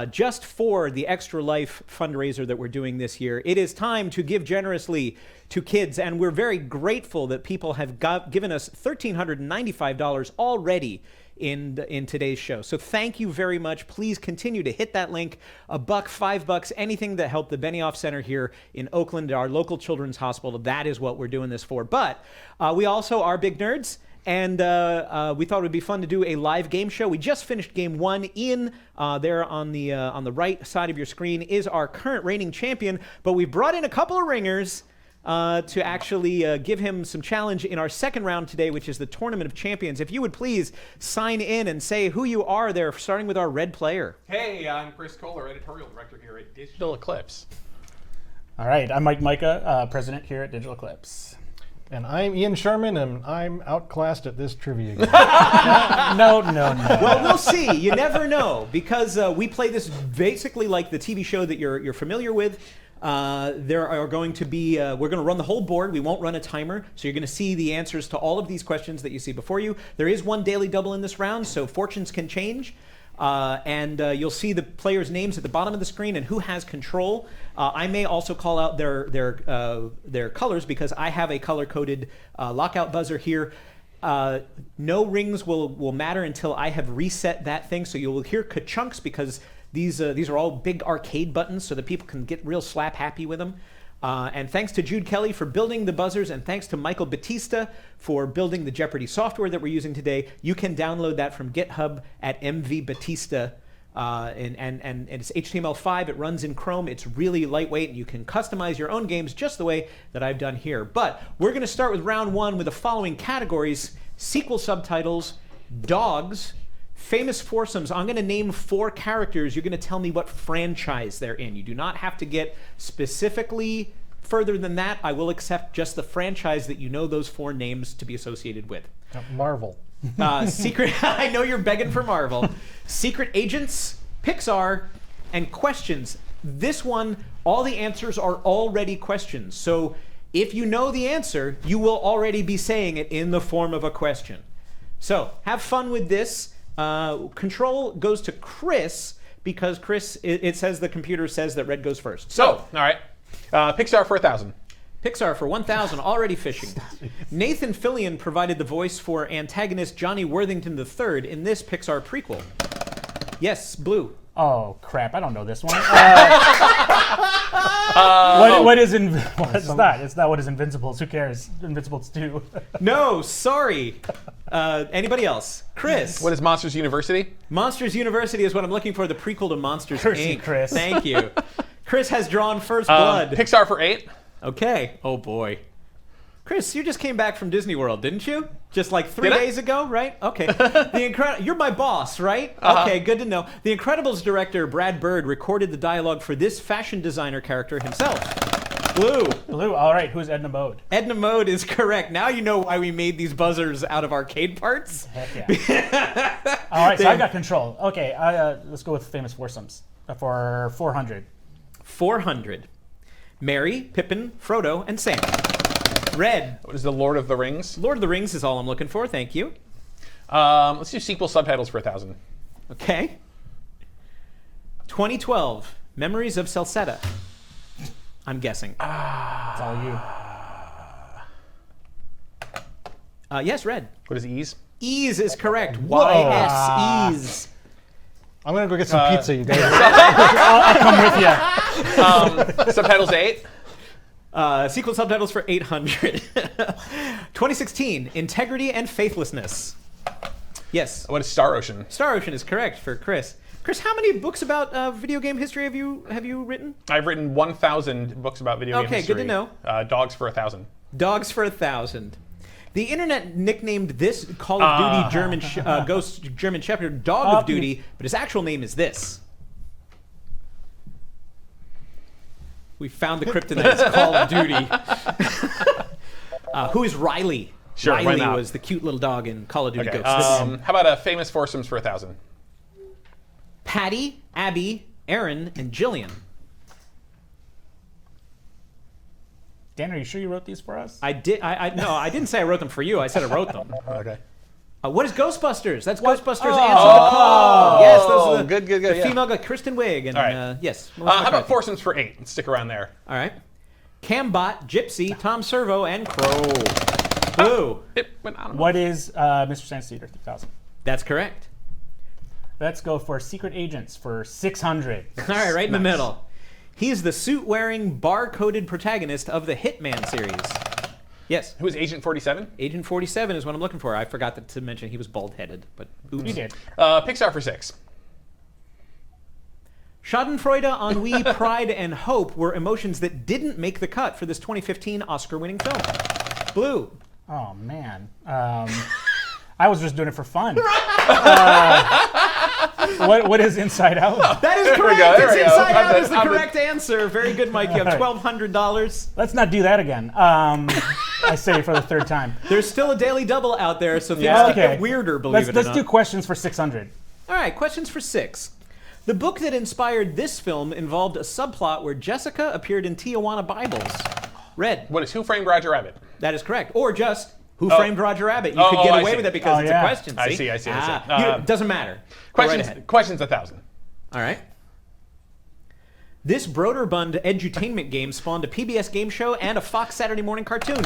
just for the Extra Life fundraiser that we're doing this year. It is time to give generously to kids, and we're very grateful that people have given us $1,395 already in today's show. So thank you very much. Please continue to hit that link. $1, $5, anything that helped the Benioff Center here in Oakland, our local children's hospital. That is what we're doing this for. But we also are big nerds, and we thought it would be fun to do a live game show. We just finished game 1. Ian, there on the right side of your screen, is our current reigning champion, but we brought in a couple of ringers to actually give him some challenge in our second round today, which is the Tournament of Champions. If you would please sign in and say who you are there, starting with our red player. Hey, I'm Chris Kohler, editorial director here at Digital Eclipse. All right, I'm Mike Micah, president here at Digital Eclipse. And I'm Ian Sherman, and I'm outclassed at this trivia game. No. Well, we'll see. You never know, because we play this basically like the TV show that you're familiar with. There are going to be, we're going to run the whole board. We won't run a timer. So you're going to see the answers to all of these questions that you see before you. There is one daily double in this round, so fortunes can change. And you'll see the players' names at the bottom of the screen and who has control. I may also call out their colors, because I have a color-coded lockout buzzer here. No rings will matter until I have reset that thing. So you'll hear ka-chunks, because these are all big arcade buttons, so that people can get real slap happy with them. And thanks to Jude Kelly for building the buzzers, and thanks to Michael Batista for building the Jeopardy software that we're using today. You can download that from GitHub at mvbatista. And it's HTML5. It runs in Chrome. It's really lightweight, and you can customize your own games just the way that I've done here. But we're going to start with round 1 with the following categories: sequel subtitles, dogs, famous foursomes. I'm going to name 4 characters. You're going to tell me what franchise they're in. You do not have to get specifically further than that. I will accept just the franchise that you know those 4 names to be associated with. Marvel. Secret. I know you're begging for Marvel. Secret Agents, Pixar, and questions. This one, all the answers are already questions. So if you know the answer, you will already be saying it in the form of a question. So have fun with this. Control goes to Chris because Chris, it says the computer says that Red goes first. So, all right. Pixar for 1,000. Pixar for 1,000, already fishing. Nathan Fillion provided the voice for antagonist Johnny Worthington III in this Pixar prequel. Yes, Blue. Oh crap! I don't know this one. What is it's not? It's not what is Invincibles. Who cares? Invincibles 2. No, sorry. Anybody else? Chris. What is Monsters University? Monsters University is what I'm looking for. The prequel to Monsters Curse you, Inc. Chris. Thank you. Chris has drawn first blood. Pixar for 8. Okay. Oh boy. Chris, you just came back from Disney World, didn't you? Just like 3 Did I? days ago, right? Okay. You're my boss, right? Okay, good to know. The Incredibles director Brad Bird recorded the dialogue for this fashion designer character himself. Blue. Blue. All right. Who's Edna Mode? Edna Mode is correct. Now you know why we made these buzzers out of arcade parts. Heck yeah. All right. So I got Control. Okay. Let's go with famous foursomes for 400. 400. Mary, Pippin, Frodo, and Sam. Red. What is the Lord of the Rings? Lord of the Rings is all I'm looking for. Thank you. Let's do sequel subtitles for 1,000. Okay. 2012. Memories of Celceta. I'm guessing. That's all you. Yes, Red. What is Ease? Ease is correct. Y-S, ease. I'm gonna go get some pizza, you guys. I'll come with you. Subtitles 8. Sequel subtitles for 800. 2016. Integrity and Faithlessness. Yes. What is Star Ocean? Star Ocean is correct for Chris. Chris, how many books about video game history have you written? I've written 1,000 books about video game history. Okay, good to know. Dogs for 1,000. Dogs for 1,000. The internet nicknamed this Call of Duty Ghost German Shepherd Dog of Duty, but his actual name is this. We found the kryptonite. It's Call of Duty. Who is Riley? Sure, why Riley not? was the cute little dog in Call of Duty Okay. Ghosts. How about famous foursomes for 1,000? Patty, Abby, Aaron, and Jillian. Dan, are you sure you wrote these for us? I did. No, I didn't say I wrote them for you. I said I wrote them. Okay. What is Ghostbusters? That's Ghostbusters Answer the Call. Yes, those are the, good, the yeah. female, like Kristen Wiig. And, All right. yes. How Melissa about McCarthy. foursomes for 8? Let's stick around there. All right. Cambot, Gypsy, Tom Servo, and Crow. Blue. It went on. What is Mr. Science Theater 3000? That's correct. Let's go for Secret Agents for 600. All right, right in the middle. He's the suit-wearing, bar-coded protagonist of the Hitman series. Yes. Who is Agent 47? Agent 47 is what I'm looking for. I forgot to mention he was bald-headed, but oops. You did. Pixar for 6. Schadenfreude, ennui, pride, and hope were emotions that didn't make the cut for this 2015 Oscar-winning film. Blue. Oh, man. I was just doing it for fun. What is Inside Out? That is correct. There we go. Inside Out is the I'm correct answer. Very good, Mike. You have $1,200. Let's not do that again. I say it for the third time. There's still a daily double out there, so things Yeah. get weirder, believe it or Let's not. do questions for 600. All right, questions for 6. The book that inspired this film involved a subplot where Jessica appeared in Tijuana Bibles. Red. What is Who Framed Roger Rabbit? That is correct. Or just Who Framed Roger Rabbit. You could get I away see. with it because Oh, it's yeah. a question. I See? see. Doesn't matter. Go right ahead. Questions 1,000. All right. This Broderbund edutainment game spawned a PBS game show and a Fox Saturday morning cartoon.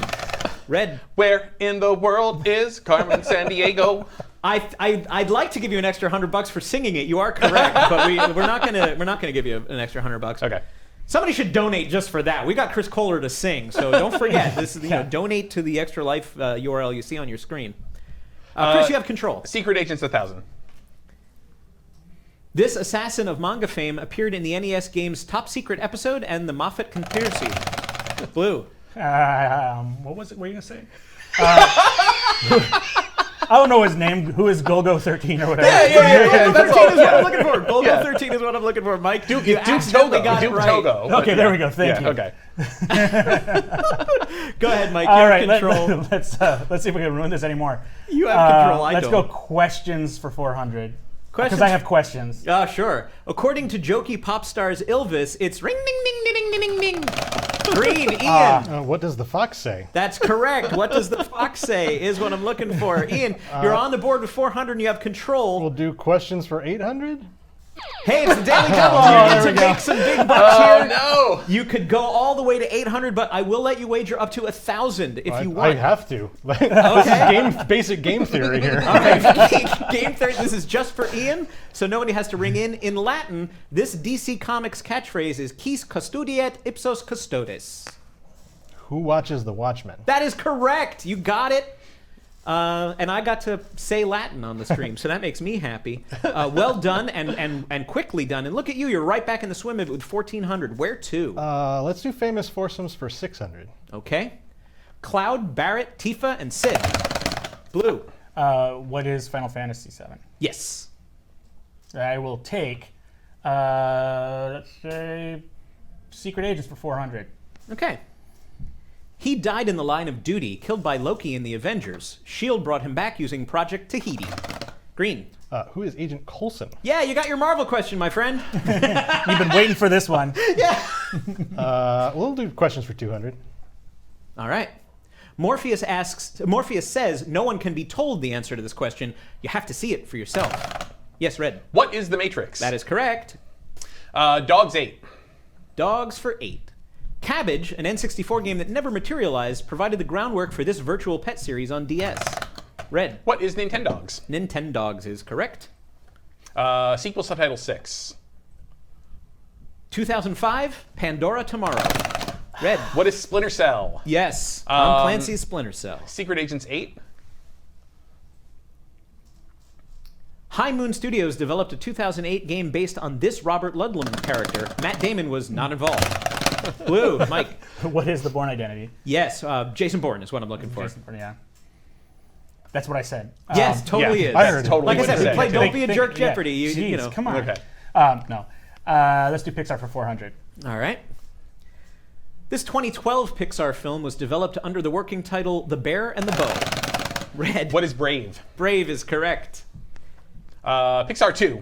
Red. Where in the world is Carmen Sandiego? I'd like to give you an extra $100 for singing it. You are correct, but we're not gonna give you an extra $100. Okay. Somebody should donate just for that. We got Chris Kohler to sing, so don't forget. This is donate to the Extra Life URL you see on your screen. Chris, you have control. Secret Agents 1,000. This assassin of manga fame appeared in the NES game's Top Secret episode and the Moffat Conspiracy. Blue. What was it? What were you going to say? I don't know his name. Who is Golgo 13 or whatever? Yeah. Golgo 13 is what I'm looking for. Golgo 13 is what I'm looking for. Mike, you accidentally Togo. got it Duke right. Togo. Okay, there we go. Thank you. Okay. Go ahead, Mike. All You have right, control. let's see if we can ruin this anymore. You have control. I Let's don't. go questions for 400. Questions? Because I have questions. Sure. According to jokey pop stars Ilvis, it's ring ding ding ding ding ding ding. Green, Ian. What does the fox say? That's correct. What does the fox say is what I'm looking for. Ian, you're on the board with 400 and you have control. We'll do questions for 800. Hey, it's the Daily Double. You get to make some big bucks here. No! You could go all the way to 800, but I will let you wager up to 1,000 if you want. I have to. This is basic game theory here. Okay, game theory. This is just for Ian, so nobody has to ring in. In Latin, this DC Comics catchphrase is "Quis custodiet ipsos custodes." Who watches The Watchmen? That is correct. You got it. And I got to say Latin on the stream, so that makes me happy. Well done and quickly done. And look at you, you're right back in the swim of it with 1,400. Where to? Let's do famous foursomes for 600. Okay. Cloud, Barrett, Tifa, and Sid. Blue. What is Final Fantasy VII? Yes. I will take, let's say, Secret Agents for 400. Okay. He died in the line of duty, killed by Loki in the Avengers. S.H.I.E.L.D. brought him back using Project Tahiti. Green. Who is Agent Coulson? Yeah, you got your Marvel question, my friend. You've been waiting for this one. Yeah. We'll do questions for 200. All right. Morpheus says, no one can be told the answer to this question. You have to see it for yourself. Yes, Red. What is the Matrix? That is correct. Dogs 8. Dogs for 8. Cabbage, an N64 game that never materialized, provided the groundwork for this virtual pet series on DS. Red. What is Nintendogs? Nintendogs is correct. Sequel subtitle 6. 2005, Pandora Tomorrow. Red. What is Splinter Cell? Yes, Tom Clancy's Splinter Cell. Secret Agents 8. High Moon Studios developed a 2008 game based on this Robert Ludlum character. Matt Damon was not involved. Blue, Mike. What is the Bourne Identity? Yes, Jason Bourne is what I'm looking for. Jason Bourne, yeah. That's what I said. Yes, totally is. I heard it. Like I said, we played Don't Be a Jerk yeah. Jeopardy. You Jeez, know. come on. Okay. No. Let's do Pixar for 400. All right. This 2012 Pixar film was developed under the working title The Bear and the Bow. Red. What is Brave? Brave is correct. Pixar 2.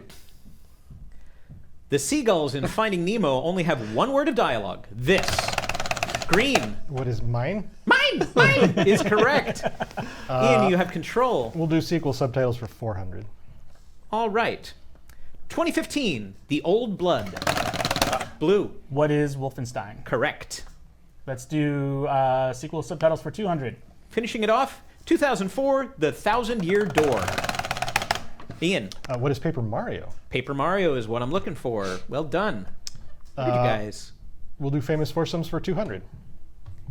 The seagulls in Finding Nemo only have one word of dialogue. This. Green. What is mine? Mine is correct. Ian, you have control. We'll do sequel subtitles for 400. All right. 2015, The Old Blood. Blue. What is Wolfenstein? Correct. Let's do sequel subtitles for 200. Finishing it off, 2004, The Thousand Year Door. Ian. What is Paper Mario? Paper Mario is what I'm looking for. Well done. Look at you guys. We'll do famous foursomes for 200.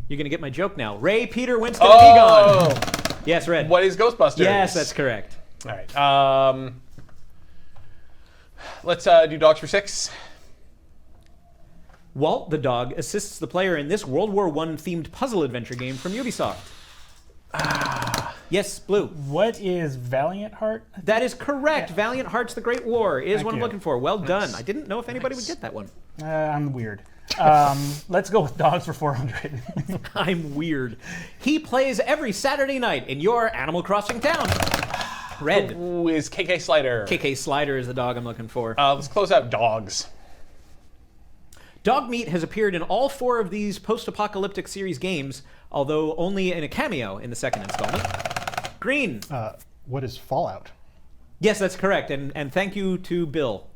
You're going to get my joke now. Ray, Peter, Winston, and Egon. Yes, Red. What is Ghostbusters? Yes, that's correct. All right. Let's do Dogs for 6. Walt the dog assists the player in this World War I themed puzzle adventure game from Ubisoft. Yes, Blue. What is Valiant Heart? That is correct. Yeah. Valiant Hearts: The Great War is what I'm you. looking for. Well done. I didn't know if anybody would get that one. I'm weird. Let's go with Dogs for 400. I'm weird. He plays every Saturday night in your Animal Crossing town. Red. Who is KK Slider? KK Slider is the dog I'm looking for. Let's close out Dogs. Dogmeat has appeared in all 4 of these post-apocalyptic series games, although only in a cameo in the second installment. Green. What is Fallout? Yes, that's correct, and thank you to Bill.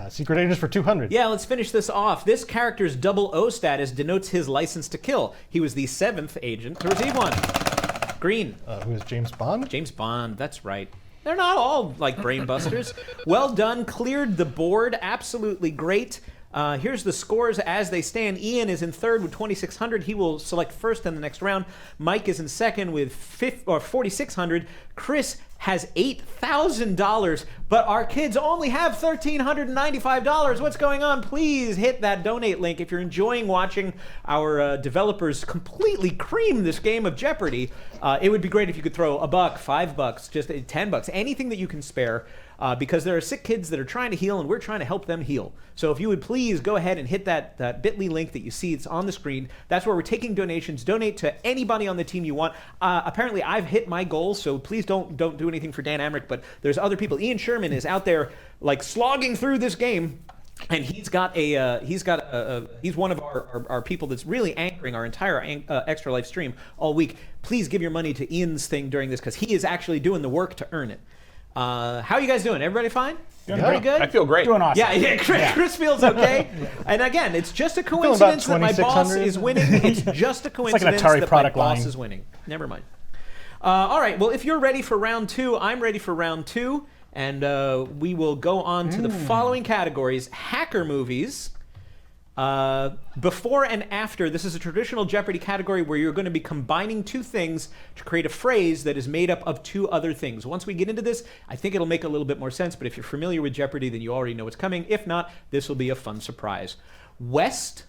Secret Agents for 200. Yeah, let's finish this off. This character's 00 status denotes his license to kill. He was the 7th agent to receive one. Green. Who is James Bond? James Bond, that's right. They're not all like brain busters. Well done, cleared the board, absolutely great. Here's the scores as they stand. Ian is in third with 2,600. He will select first in the next round. Mike is in second with 4,600. Chris has $8,000, but our kids only have $1,395. What's going on? Please hit that donate link if you're enjoying watching our developers completely cream this game of Jeopardy. It would be great if you could throw $1, $5, just $10, anything that you can spare. Because there are sick kids that are trying to heal, and we're trying to help them heal. So if you would please go ahead and hit that bit.ly link that you see. It's on the screen. That's where we're taking donations. Donate to anybody on the team you want. Apparently, I've hit my goal, so please don't do do anything for Dan Amrich, but there's other people. Ian Sherman is out there like slogging through this game. And he's one of our people that's really anchoring our entire Extra Life stream all week. Please give your money to Ian's thing during this because he is actually doing the work to earn it. How are you guys doing? Everybody fine? Doing pretty good? I feel great. Doing awesome. Yeah, Chris feels okay. And again, it's just a coincidence that my boss is winning. It's just a coincidence Atari that my product boss line. is winning. Never mind. All right, well, if you're ready for round 2, I'm ready for round 2. And we will go on to the following categories. Hacker movies. Before and after. This is a traditional Jeopardy category where you're going to be combining 2 things to create a phrase that is made up of 2 other things. Once we get into this, I think it'll make a little bit more sense. But if you're familiar with Jeopardy, then you already know what's coming. If not, this will be a fun surprise. West.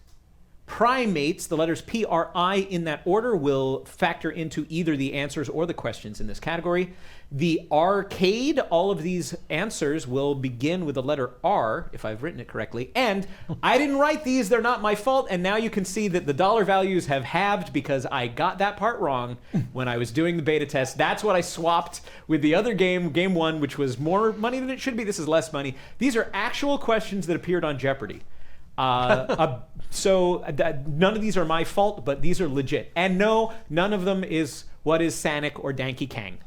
Primates, the letters P-R-I in that order, will factor into either the answers or the questions in this category. The arcade, all of these answers will begin with the letter R, if I've written it correctly. And I didn't write these, they're not my fault. And now you can see that the dollar values have halved because I got that part wrong when I was doing the beta test. That's what I swapped with the other game, game 1, which was more money than it should be. This is less money. These are actual questions that appeared on Jeopardy. So none of these are my fault, but these are legit. And no, none of them is what is Sanic or Danky Kang.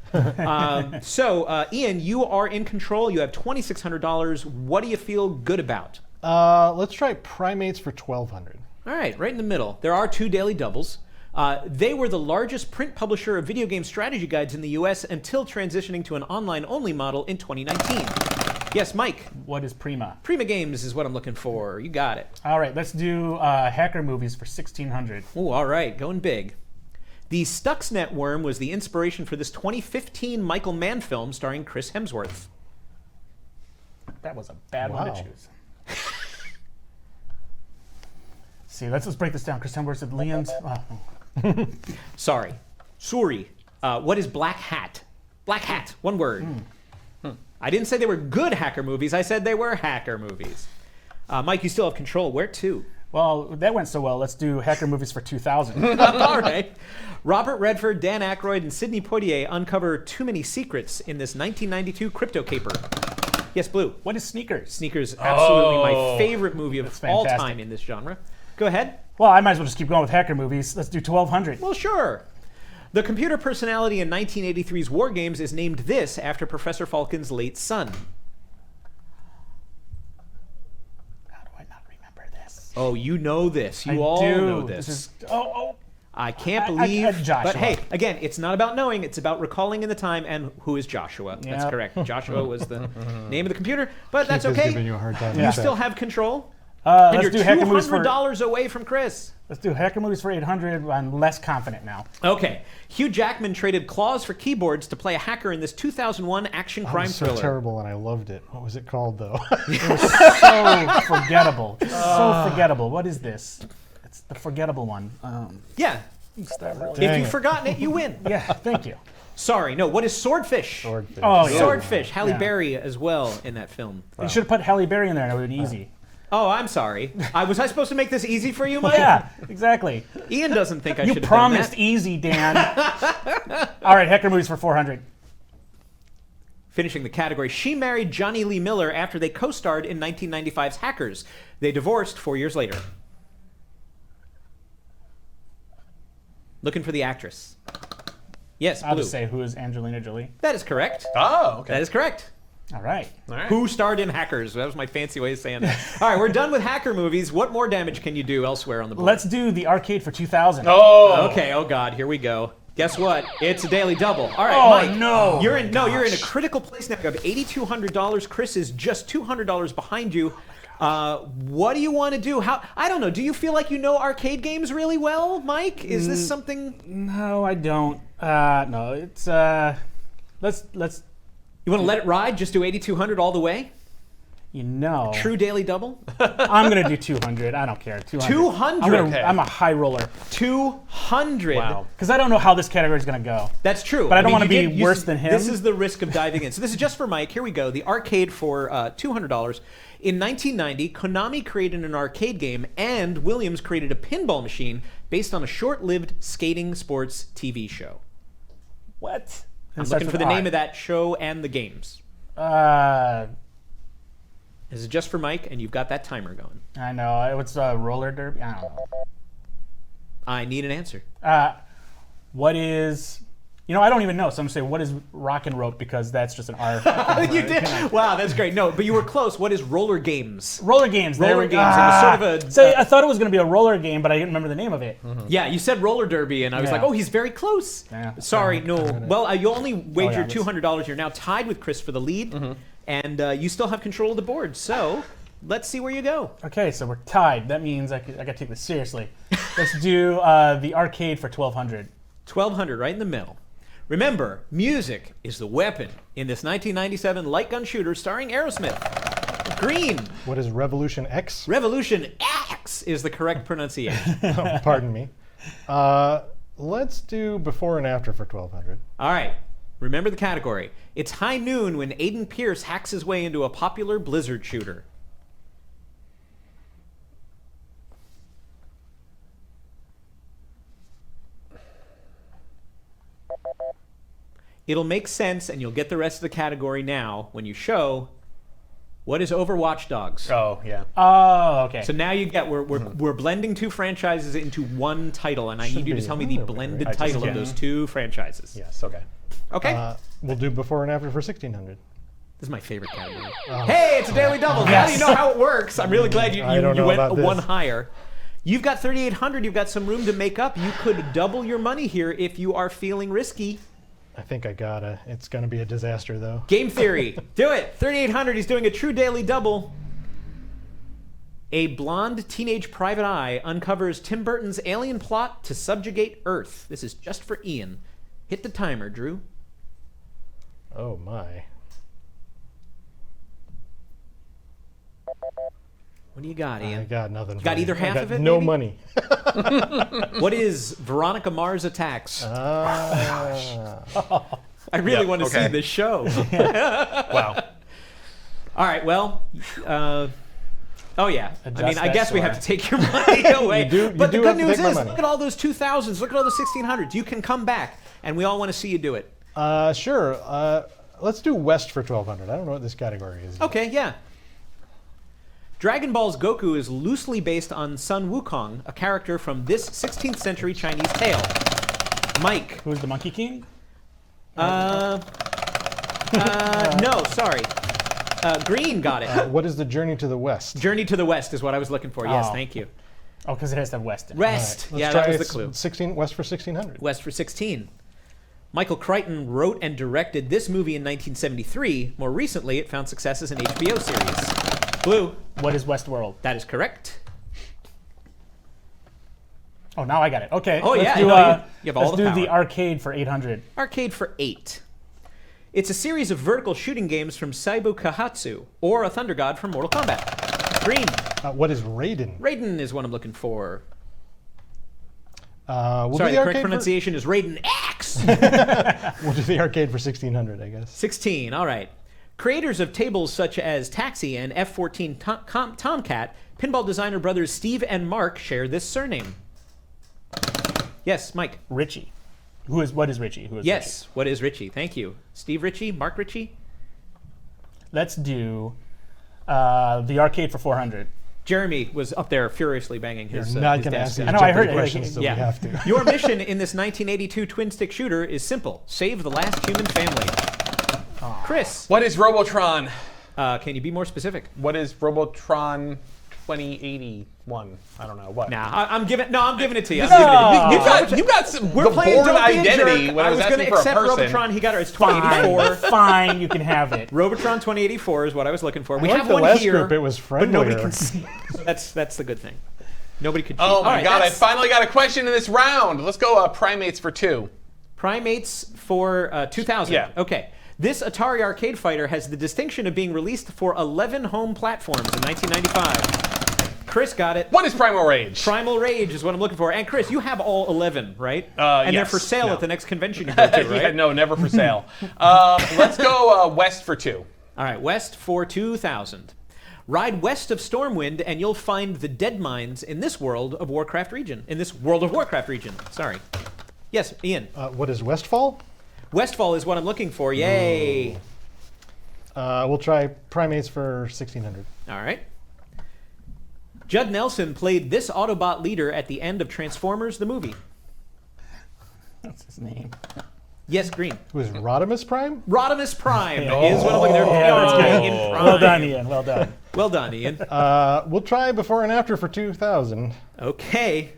Ian, you are in control. You have $2,600. What do you feel good about? Let's try Primates for 1,200. All right, right in the middle. There are 2 daily doubles. They were the largest print publisher of video game strategy guides in the U.S. until transitioning to an online-only model in 2019. Yes, Mike. What is Prima? Prima Games is what I'm looking for. You got it. All right, let's do hacker movies for 1,600. Oh, all right, going big. The Stuxnet worm was the inspiration for this 2015 Michael Mann film starring Chris Hemsworth. That was a bad one to choose. See, let's break this down. Chris Hemsworth said Liam's. Sorry. What is Black Hat? Black Hat, one word. I didn't say they were good hacker movies. I said they were hacker movies. Mike, you still have control. Where to? Well, that went so well. Let's do hacker movies for 2,000. All right. Robert Redford, Dan Aykroyd, and Sidney Poitier uncover too many secrets in this 1992 crypto caper. Yes, Blue. What is Sneakers? Sneakers, absolutely my favorite movie of all fantastic. time in this genre. Go ahead. Well, I might as well just keep going with hacker movies. Let's do 1,200. Well, sure. The computer personality in 1983's War Games is named this after Professor Falcon's late son. How do I not remember this? Oh, you know this. You I all do. know this. I can't believe. Joshua. But hey, again, it's not about knowing. It's about recalling in the time. And who is Joshua? That's Yep. correct. Joshua was the name of the computer. But that's Keith is okay. giving you a hard time. You still have control. Let's And you're do hacker movies for $200 away from Chris. Let's do hacker movies for 800. I'm less confident now. Okay. Hugh Jackman traded claws for keyboards to play a hacker in this 2000 action It crime was so thriller. terrible, and I loved it. What was it called, though? It was so forgettable. So forgettable. What is this? It's the forgettable one. Yeah. Dang If you've forgotten it, you win. Yeah, thank you. Sorry. No, what is Swordfish? Swordfish. Oh, yeah. Swordfish. Halle Yeah. Berry as well in that film. You should have put Halle Berry in there and it would have been easy. Oh, I'm sorry. Was I supposed to make this easy for you, Mike? Yeah, exactly. Ian doesn't think I You should have done promised that. easy, Dan. All right, hacker movies for 400. Finishing the category, she married Johnny Lee Miller after they co-starred in 1995's Hackers. They divorced 4 years later. Looking for the actress. Yes, I'll Blue. just say who is Angelina Jolie. That is correct. Oh, okay. That is correct. All right. All right. Who starred in Hackers? That was my fancy way of saying that. All right, we're done with hacker movies. What more damage can you do elsewhere on the board? Let's do the arcade for 2,000. Oh. Okay, oh God, here we go. Guess what? It's a daily double. All right, Oh, Mike. no. You're in a critical place now. You have $8,200. Chris is just $200 behind you. What do you want to do? I don't know. Do you feel like you know arcade games really well, Mike? Is this something? No, I don't. No, it's let's You want to let it ride? Just do 8,200 all the way? True daily double? I'm gonna do 200. I don't care. 200. 200. Okay. I'm a high roller 200. Wow. because I don't know how this category is gonna go. That's true. But I don't wanna you be did- worse than him. This is the risk of diving in. So this is just for Mike. Here we go. The arcade for $200. In 1990, Konami created an arcade game, and Williams created a pinball machine based on a short-lived skating sports TV show. What? I'm starts looking with for the R. name of that show and the games. I This is just for Mike, and you've got that timer going. know. What's roller derby? I don't know. I need an answer. What is... I don't even know. So I'm going to say, what is rock and rope? Because that's just an R. You did. Wow, that's great. No, but you were close. What is roller games? Roller games. There Roller we go. games. It was sort of a. So I thought it was going to be a roller game, but I didn't remember the name of it. Yeah, you said roller derby, and I was Yeah. like, oh, he's very close. Yeah. Sorry, no. Well, you only wagered that's- $200. You're now tied with Chris for the lead, and you still have control of the board. So let's see where you go. Okay, so we're tied. That means I got to take this seriously. Let's do the arcade for 1,200. 1,200, right in the middle. Remember, music is the weapon in this 1997 light gun shooter starring Aerosmith. Green. What is Revolution X? Revolution X is the correct pronunciation. Oh, pardon me. Let's do before and after for 1,200. All right. Remember the category. It's high noon when Aiden Pierce hacks his way into a popular Blizzard shooter. It'll make sense, and you'll get the rest of the category now when you show what is Overwatch Dogs. Oh, yeah. Oh, okay. So now you get we're blending two franchises into one title, and I need you to be tell me the one over blended here. title of those two franchises. Yes, okay. Okay. We'll do before and after for 1,600. This is my favorite category. Hey, it's a daily double. Now Yes. you know how it works. I'm really glad you I don't know went about this. one higher. You've got 3,800. You've got some room to make up. You could double your money here if you are feeling risky. I think I gotta. It's gonna be a disaster though. Game theory. Do it. 3,800. He's doing a true daily double. A blonde teenage private eye uncovers Tim Burton's alien plot to subjugate Earth. This is just for Ian. Hit the timer, Drew. Oh my. What do you got, Ian? I got nothing. got for either you. half I got of it, No maybe? money. What is Veronica Mars Attacks? Ah. I really Yep, want to see okay. this show. Wow. All right, well, oh yeah. I mean, Adjust I that guess we have score. to take your money away. You do but the have good to news take my is, money. look at all those 2,000s. Look at all those 1,600s. You can come back, and we all want to see you do it. Sure. Let's do West for 1,200. I don't know what this category is. Okay, yeah. Dragon Ball's Goku is loosely based on Sun Wukong, a character from this 16th century Chinese tale. Mike. Who's the Monkey King? No, sorry. Green got it. What is the Journey to the West? Journey to the West is what I was looking for. Yes, Oh. thank you. Oh, because it has to have West in it. Rest. Let's Yeah, try that was the it's clue. 16 West for 1,600. West for 16. Michael Crichton wrote and directed this movie in 1973. More recently, it found success as an HBO series. Blue. What is Westworld? That is correct. Oh, now I got it. Okay. Oh, let's yeah, Do, no, you have all let's the do the power. arcade for 800. Arcade for 8. It's a series of vertical shooting games from Saibu Kahatsu, or a Thunder God from Mortal Kombat. Green. What is Raiden? Raiden is what I'm looking for. We'll Sorry, do the the correct arcade pronunciation is Raiden X. We'll do the arcade for 1,600, I guess. 16, all right. Creators of tables such as Taxi and F-14 Tomcat, pinball designer brothers Steve and Mark share this surname. Yes, Mike. Richie. What is Richie? Who is Yes, what is Richie? Thank you. Steve Ritchie? Mark Ritchie? Richie? Let's do the arcade for 400. Jeremy was up there furiously banging You're his not his going to desk. ask these I know, I Jeopardy heard it. questions, so Yeah. we have to. Your mission in this 1982 twin-stick shooter is simple. Save the last human family. Chris, What is Robotron? can you be more specific? What is Robotron 2081? I don't know. What? Nah, I'm giving it to you. I'm No. giving it to you. You got some We're the playing born Don't Be a identity Jerk. when I was gonna asking for a accept person. Robotron. He got it. It's 2084. Fine, you can have it. Robotron 2084 is what I was looking for. We like have the one last here, group, it was but nobody friendlier. can see. So that's the good thing. Nobody could cheat. Oh All my right, god, I that's finally got a question in this round. Let's go Primates for 2. Primates for 2000. Yeah. Okay. This Atari arcade fighter has the distinction of being released for 11 home platforms in 1995. Chris got it. What is Primal Rage? Primal Rage is what I'm looking for. And Chris, you have all 11, right? And they're yes. for sale No. at the next convention you go to, right? Yeah, no, never for sale. Let's go West for 2. All right, West for 2000. Ride west of Stormwind, and you'll find the dead mines in this World of Warcraft region. Sorry. Yes, Ian. What is Westfall? Westfall is what I'm looking for. Yay. We'll try primates for 1600. All right. Judd Nelson played this Autobot leader at the end of Transformers, the movie. What's his name? Yes, Green. Who is Rodimus Prime? Rodimus Prime is what I'm looking for. Yeah, that's good. In Prime. Well done, Ian. Well done. Well done, Ian. We'll try before and after for 2000. Okay.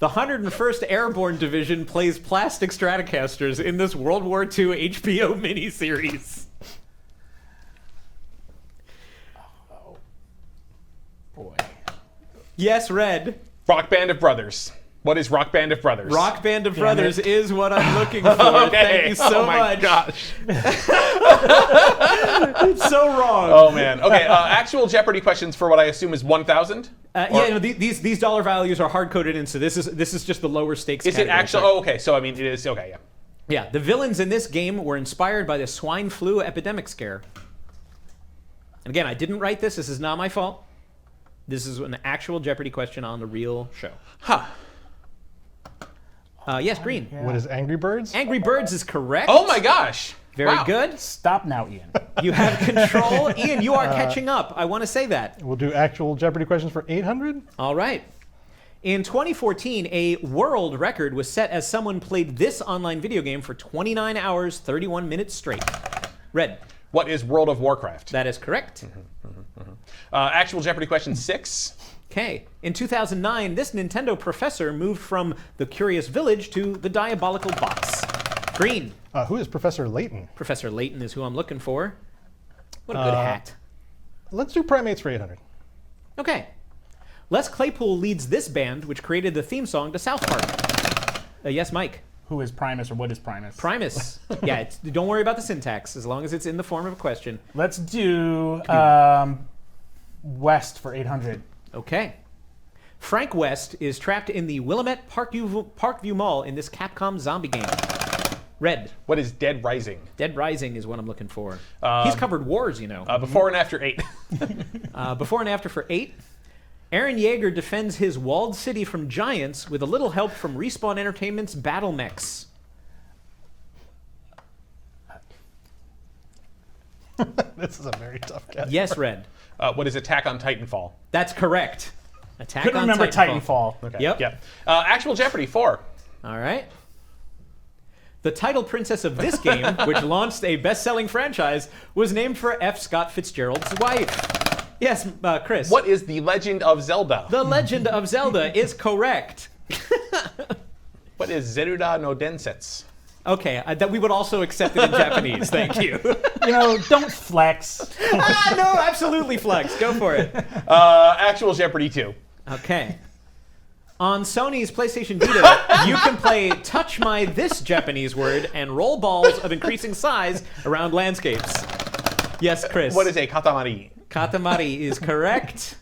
The 101st Airborne Division plays plastic Stratocasters in this World War II HBO miniseries. Oh, boy. Yes, Red. Rock Band of Brothers. What is Rock Band of Brothers? Rock Band of Brothers is what I'm looking for. Thank you so oh my much. gosh. It's so wrong. Oh man. Okay. Actual Jeopardy questions for what I assume is 1,000. These dollar values are hard coded in, so this is just the lower stakes. Is it category. actual? Oh, okay. So I mean, it is okay. Yeah. Yeah, the villains in this game were inspired by the swine flu epidemic scare. And again, I didn't write this. This is not my fault. This is an actual Jeopardy question on the real show. Huh. Yes, Green. Yeah. What is Angry Birds? Angry Birds is correct. Oh my gosh. Very Wow. good. Stop now, Ian. You have control. Ian, you are catching up. I want to say that. We'll do actual Jeopardy questions for 800. All right. In 2014, a world record was set as someone played this online video game for 29 hours, 31 minutes straight. Red. What is World of Warcraft? That is correct. Actual Jeopardy question 6. Okay. In 2009, this Nintendo professor moved from the Curious Village to the Diabolical Box. Green. Who is Professor Layton? Professor Layton is who I'm looking for. What a good hat. Let's do primates for 800. Okay. Les Claypool leads this band, which created the theme song to South Park. Yes, Mike. Who is Primus or what is Primus? Primus. Yeah, don't worry about the syntax, as long as it's in the form of a question. Let's do West for 800. Okay. Frank West is trapped in the Willamette Parkview Mall in this Capcom zombie game. Red. What is Dead Rising? Dead Rising is what I'm looking for. He's covered wars, you know. Before and after 8. Before and after for 8. Aaron Yeager defends his walled city from giants with a little help from Respawn Entertainment's Battle Mechs. This is a very tough category. Yes, Red. What is Attack on Titanfall? That's correct. Attack Couldn't on remember Titanfall. Titanfall. Okay. Yep. Yep. Actual Jeopardy 4. All right. The title princess of this game, which launched a best-selling franchise, was named for F. Scott Fitzgerald's wife. Yes, Chris. What is The Legend of Zelda? The Legend of Zelda is correct. What is Zeruda no Densetsu? Okay, that we would also accept it in Japanese. Thank you. You know, don't flex. No, absolutely flex. Go for it. Actual Jeopardy 2. Okay. On Sony's PlayStation Vita, you can play Touch My This Japanese Word and roll balls of increasing size around landscapes. Yes, Chris. What is a katamari? Katamari is correct.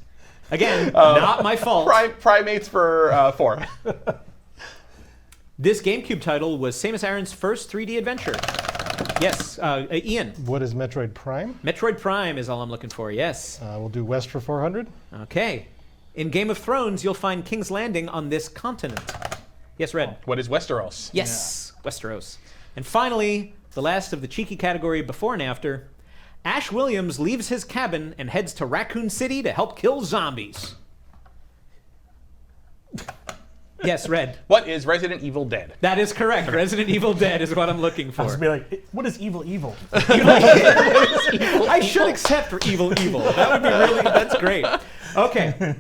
Again, not my fault. Primates for 4. This GameCube title was Samus Aran's first 3D adventure. Yes, Ian. What is Metroid Prime? Metroid Prime is all I'm looking for, yes. We'll do West for 400. Okay. In Game of Thrones, you'll find King's Landing on this continent. Yes, Red. What is Westeros? Yes, Westeros. And finally, the last of the cheeky category before and after. Ash Williams leaves his cabin and heads to Raccoon City to help kill zombies. Yes, Red. What is Resident Evil Dead? That is correct. Resident Evil Dead is what I'm looking for. I'll just be like, what is evil? I should accept for evil. That would be really, that's great. Okay.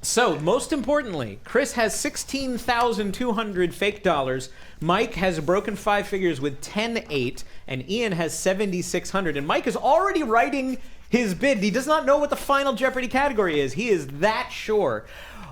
So, most importantly, Chris has 16,200 fake dollars. Mike has broken 5 figures with 10-8, and Ian has 7,600. And Mike is already writing his bid. He does not know what the final Jeopardy category is. He is that sure.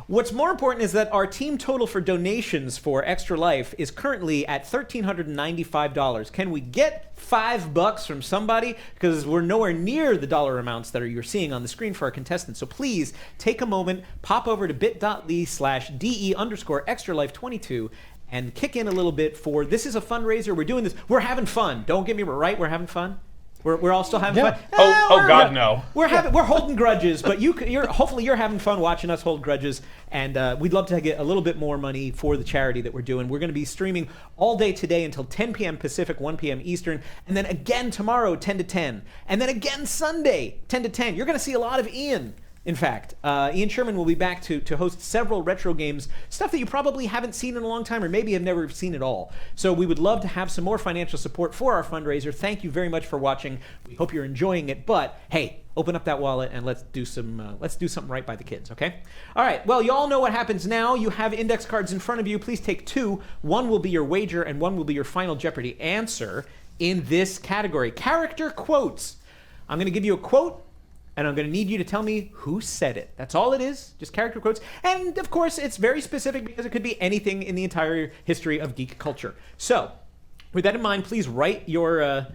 What's more important is that our team total for donations for Extra Life is currently at $1,395. Can we get $5 from somebody? Because we're nowhere near the dollar amounts that you're seeing on the screen for our contestants. So please take a moment, pop over to bit.ly/DE_extralife22 and kick in a little bit for, this is a fundraiser. We're doing this. We're having fun. Don't get me right. We're having fun. We're all still having Yeah. fun. Oh God, no. We're holding grudges, but hopefully you're having fun watching us hold grudges, and we'd love to get a little bit more money for the charity that we're doing. We're going to be streaming all day today until 10 p.m. Pacific, 1 p.m. Eastern, and then again tomorrow 10 to 10, and then again Sunday 10 to 10. You're going to see a lot of Ian. In fact, Ian Sherman will be back to host several retro games, stuff that you probably haven't seen in a long time or maybe have never seen at all. So we would love to have some more financial support for our fundraiser. Thank you very much for watching. We hope you're enjoying it. But hey, open up that wallet and let's do something right by the kids, okay? All right, well, you all know what happens now. You have index cards in front of you. Please take two. One will be your wager and one will be your final Jeopardy answer in this category. Character quotes. I'm going to give you a quote, and I'm going to need you to tell me who said it. That's all it is, just character quotes. And of course, it's very specific because it could be anything in the entire history of geek culture. So, with that in mind, please write your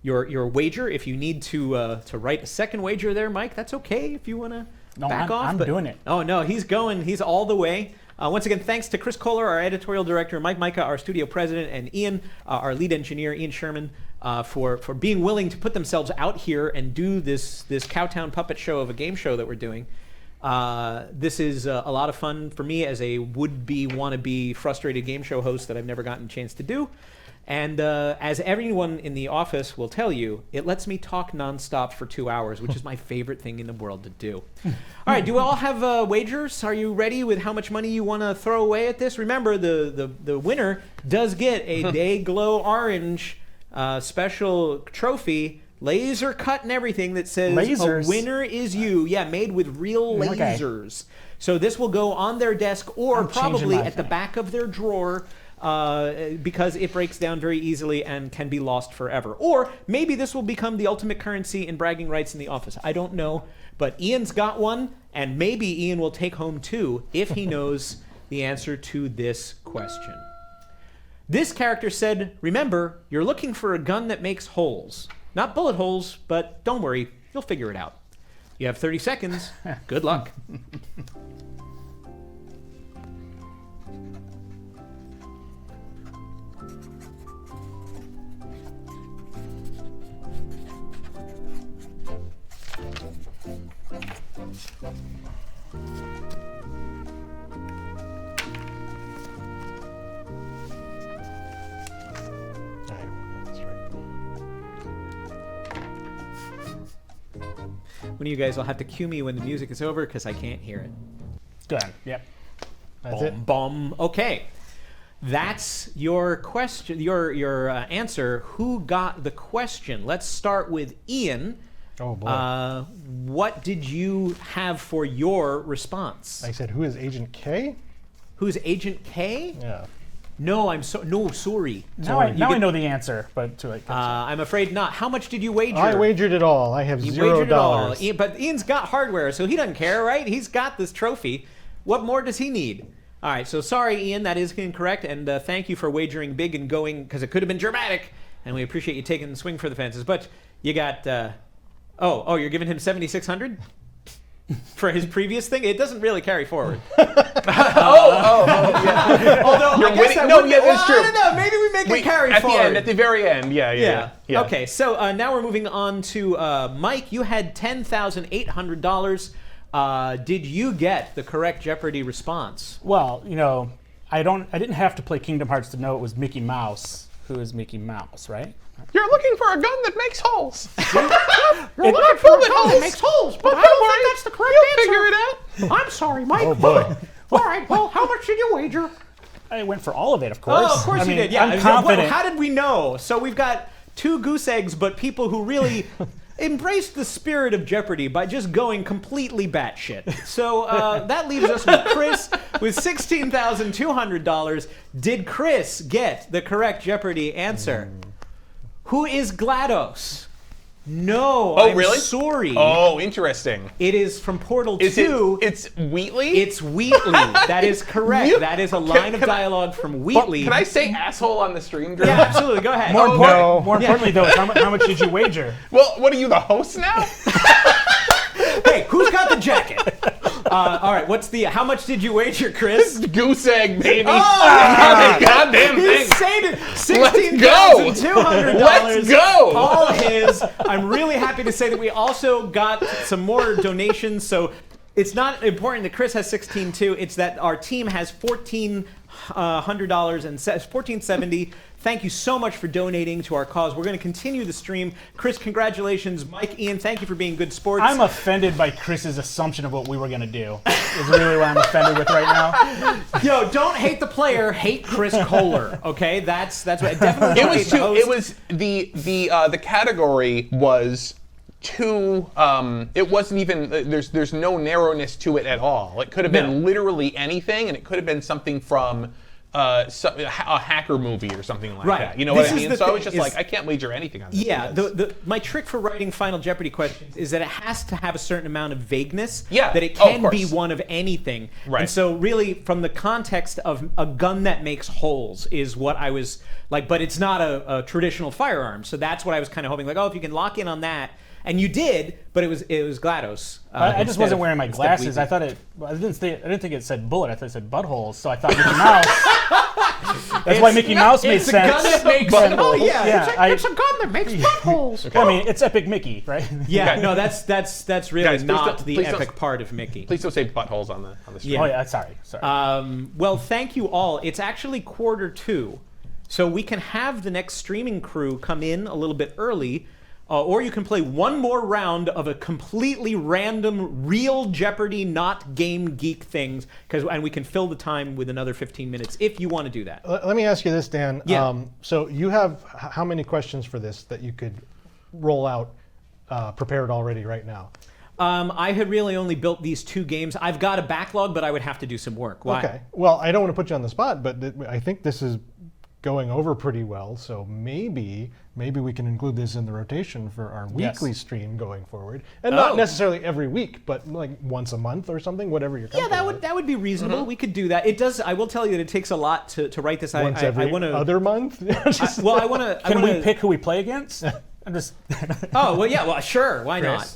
wager. If you need to write a second wager there, Mike, that's okay if you want to back off. I'm doing it. Oh, no, he's going. He's all the way. Once again, thanks to Chris Kohler, our editorial director, Mike Micah, our studio president, and Ian, our lead engineer, Ian Sherman, for being willing to put themselves out here and do this Cowtown puppet show of a game show that we're doing. This is a lot of fun for me as a would-be, wannabe, frustrated game show host that I've never gotten a chance to do. And as everyone in the office will tell you, it lets me talk nonstop for 2 hours, which is my favorite thing in the world to do. All right, do we all have wagers? Are you ready with how much money you want to throw away at this? Remember, the winner does get a Day Glow Orange special trophy, laser cut and everything, that says Lasers? "A winner is you." Yeah, made with real lasers. So this will go on their desk or I'm changing probably my at the thing. back of their drawer. Because it breaks down very easily and can be lost forever. Or maybe this will become the ultimate currency in bragging rights in the office. I don't know, but Ian's got one, and maybe Ian will take home two if he knows the answer to this question. This character said, "Remember, you're looking for a gun that makes holes. Not bullet holes, but don't worry, you'll figure it out." You have 30 seconds. Good luck. One of you guys will have to cue me when the music is over because I can't hear it. Good. Yep. That's it. Bomb. Okay. That's your question, your answer. Who got the question? Let's start with Ian. Oh boy. What did you have for your response? I said, who is Agent K? Who's Agent K? Yeah. No, sorry. Now I know the answer, but too late. I'm afraid not. How much did you wager? I wagered it all. I have You $0. wagered it all. But Ian's got hardware, so he doesn't care, right? He's got this trophy. What more does he need? All right, so sorry, Ian, that is incorrect, and thank you for wagering big and going, because it could have been dramatic, and we appreciate you taking the swing for the fences. But you got, you're giving him 7,600 for his previous thing? It doesn't really carry forward. Yeah. Although You're I guess winning. that No, would yeah, that's true. I don't know. Maybe we make it carry at forward. the end, at the very end. Yeah. Okay, so now we're moving on to Mike. You had $10,800. Did you get the correct Jeopardy response? Well, I didn't have to play Kingdom Hearts to know it was Mickey Mouse who is Mickey Mouse, right? You're looking for a gun that makes holes. You're looking for a gun that makes holes, but I don't think that's the correct answer. Figure it out. I'm sorry, Mike. Oh boy. All right, well, how much did you wager? I went for all of it, of course. Oh, of course you did. Yeah, I'm confident. How did we know? So we've got two goose eggs, but people who really embraced the spirit of Jeopardy by just going completely batshit. So that leaves us with Chris with $16,200. Did Chris get the correct Jeopardy answer? Who is GLaDOS? No, Oh, I'm really? sorry. Oh, interesting. It is from Portal Is 2. It's Wheatley? It's Wheatley. That is correct. That is a line of can I- dialogue from Wheatley. Can I say asshole on the stream, Drew? Yeah, absolutely. Go ahead. More no. more importantly, though, how much did you wager? Well, what are you, the host now? Hey, who's got the jacket? All right, how much did you wager, Chris? Goose egg, baby. Oh, goddamn He's thing. saying it. Let's go. $16,200. Let's go. All his. I'm really happy to say that we also got some more donations. So it's not important that Chris has 16 too. It's that our team has $1,400 and $1,470. Thank you so much for donating to our cause. We're going to continue the stream. Chris, congratulations. Mike, Ian, thank you for being good sports. I'm offended by Chris's assumption of what we were going to do. Is really what I'm offended with right now. Yo, don't hate the player, hate Chris Kohler. Okay, that's what. Definitely. Don't hate the host. It was the category was too. It wasn't even. There's no narrowness to it at all. It could have been literally anything, and it could have been something from. A hacker movie or something like that. You know what I mean? So I was just like, I can't wager anything on this. Yeah, my trick for writing Final Jeopardy questions is that it has to have a certain amount of vagueness. Yeah. That it can be one of anything. Right. And so really, from the context of a gun that makes holes is what I was like, but it's not a traditional firearm. So that's what I was kind of hoping, like, if you can lock in on that. And you did, but it was GLaDOS. I just wasn't wearing my glasses. I thought I didn't think it said bullet. I thought it said buttholes. So I thought Mickey Mouse. That's why Mickey Mouse made sense. It's a gun that makes buttholes. It's a gun that makes buttholes. Okay. I mean, it's Epic Mickey, right? Yeah, no, that's really Guys, not the epic part of Mickey. Please don't say buttholes on the stream. Oh yeah, sorry. Well, thank you all. It's actually 1:45, so we can have the next streaming crew come in a little bit early. Or you can play one more round of a completely random, real Jeopardy, not Game Geek things, and we can fill the time with another 15 minutes if you want to do that. Let me ask you this, Dan. Yeah. So you have how many questions for this that you could roll out prepared already right now? I had really only built these 2 games. I've got a backlog, but I would have to do some work. Why? Okay. Well, I don't want to put you on the spot, but I think this is going over pretty well. So maybe we can include this in the rotation for our weekly stream going forward, and not necessarily every week, but like once a month or something, whatever you're comfortable with. That would be reasonable. Mm-hmm. We could do that. It does. I will tell you that it takes a lot to write this. Once every other month. I want to. Can we pick who we play against? I'm just. Oh well, yeah. Well, sure. Why not?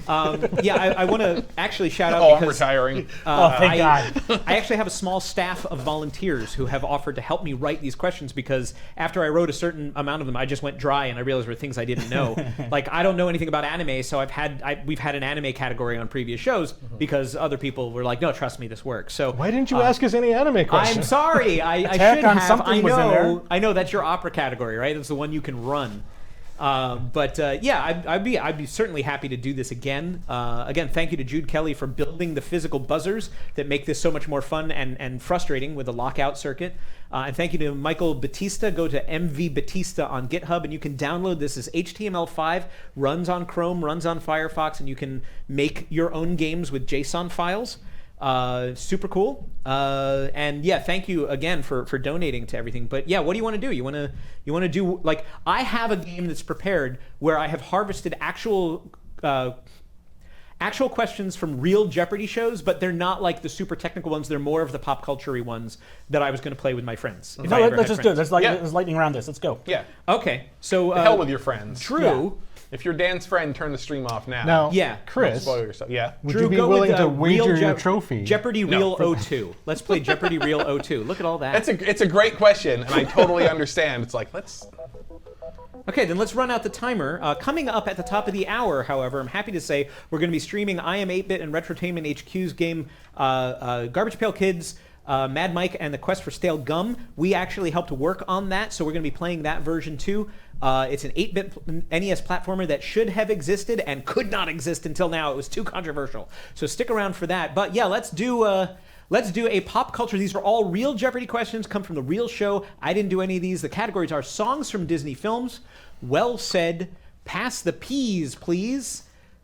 I want to actually shout out because I'm retiring. Thank God. I actually have a small staff of volunteers who have offered to help me write these questions because after I wrote a certain amount of them, I just went dry and I realized there were things I didn't know. Like I don't know anything about anime, so we've had an anime category on previous shows because other people were like, no, trust me, this works. So why didn't you ask us any anime questions? I'm sorry. I should have. Something was in there. I know that's your opera category, right? That's the one you can run. I'd be certainly happy to do this again. Again, thank you to Jude Kelly for building the physical buzzers that make this so much more fun and frustrating with the lockout circuit. And thank you to Michael Batista. Go to MV Batista on GitHub, and you can download this as HTML5, runs on Chrome, runs on Firefox, and you can make your own games with JSON files. Super cool. And yeah, thank you again for donating to everything. But yeah, what do you want to do? You want to do, like, I have a game that's prepared where I have harvested actual questions from real Jeopardy shows, but they're not like the super technical ones. They're more of the pop culture-y ones that I was going to play with my friends. No, let's just do it. There's lightning around this. Let's go. Yeah. Okay. So the hell with your friends. True. Yeah. If you're Dan's friend, turn the stream off now. Now, yeah, Chris, don't spoil yourself. Yeah. would Drew, you be go willing with, to real wager your trophy? Jeopardy Real 02. Let's play Jeopardy Real 02. Look at all that. It's a great question, and I totally understand. It's like, let's... Okay, then let's run out the timer. Coming up at the top of the hour, however, I'm happy to say we're going to be streaming I Am 8-Bit and Retrotainment HQ's game Garbage Pail Kids, Mad Mike, and the Quest for Stale Gum. We actually helped work on that, so we're going to be playing that version too. It's an 8-bit NES platformer that should have existed and could not exist until now. It was too controversial. So stick around for that. But yeah, let's do a pop culture. These are all real Jeopardy questions, come from the real show. I didn't do any of these. The categories are songs from Disney films, well said, pass the peas, please,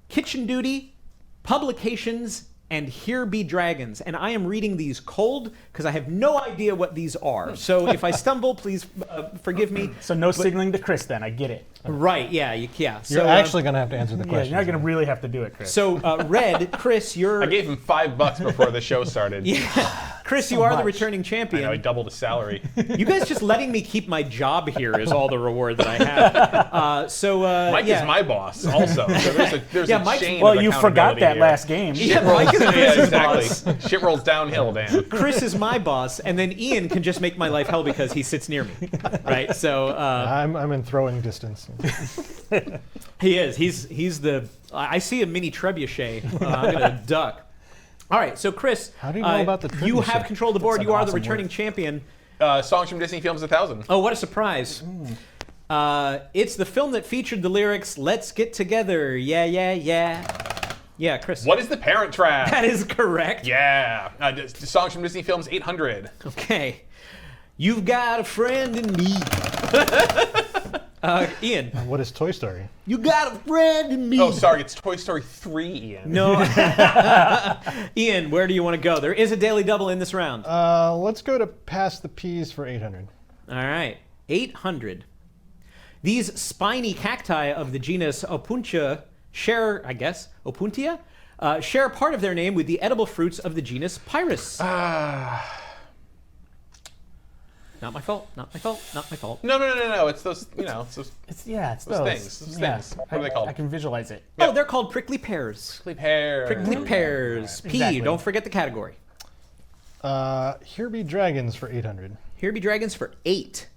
kitchen duty, publications, and Here Be Dragons. And I am reading these cold because I have no idea what these are. So if I stumble, please forgive me. So no signaling to Chris then. I get it. Right, yeah. You're So, actually going to have to answer the Yeah, question. you're not going to really have to do it, Chris. So, Red, Chris, you're... I gave him $5 before the show started. Yeah. Chris, So you are the much. returning I champion. know, I doubled his salary. You guys just letting me keep my job here is all the reward that I have. Mike is my boss also. So there's Yeah, a Mike's- chain Well, of you forgot accountability that here. last game. Yeah, Mike is Yeah, Chris's boss. exactly. Shit rolls downhill, Dan. Chris is my boss, and then Ian can just make my life hell because he sits near me, right? So I'm in throwing distance. he is. He's the. I see a mini trebuchet. I'm gonna duck. All right, so Chris, How do you know about the you have trebuchet? control of the board. That's You an are the awesome returning word. champion. Songs from Disney films 1,000. Oh, what a surprise! It's the film that featured the lyrics "Let's get together, yeah, yeah, yeah." Yeah, Chris. What is the Parent Trap? That is correct. Yeah. Songs from Disney films 800. Okay. You've got a friend in me. Ian. What is Toy Story? You got a friend in me. Oh, sorry, it's Toy Story 3, Ian. No. Ian, where do you want to go? There is a daily double in this round. Let's go to Pass the Peas for 800. All right. 800. These spiny cacti of the genus Opuntia share, I guess, Opuntia, share part of their name with the edible fruits of the genus Pyrus. Not my fault. Not my fault. Not my fault. No. It's those, it's those It's those those things. Those yeah. things. What are they called? I can visualize it. Oh, they're called prickly pears. Prickly pear. Prickly pears. P. Exactly. Don't forget the category. Here Be Dragons for 800. Here be dragons for 8.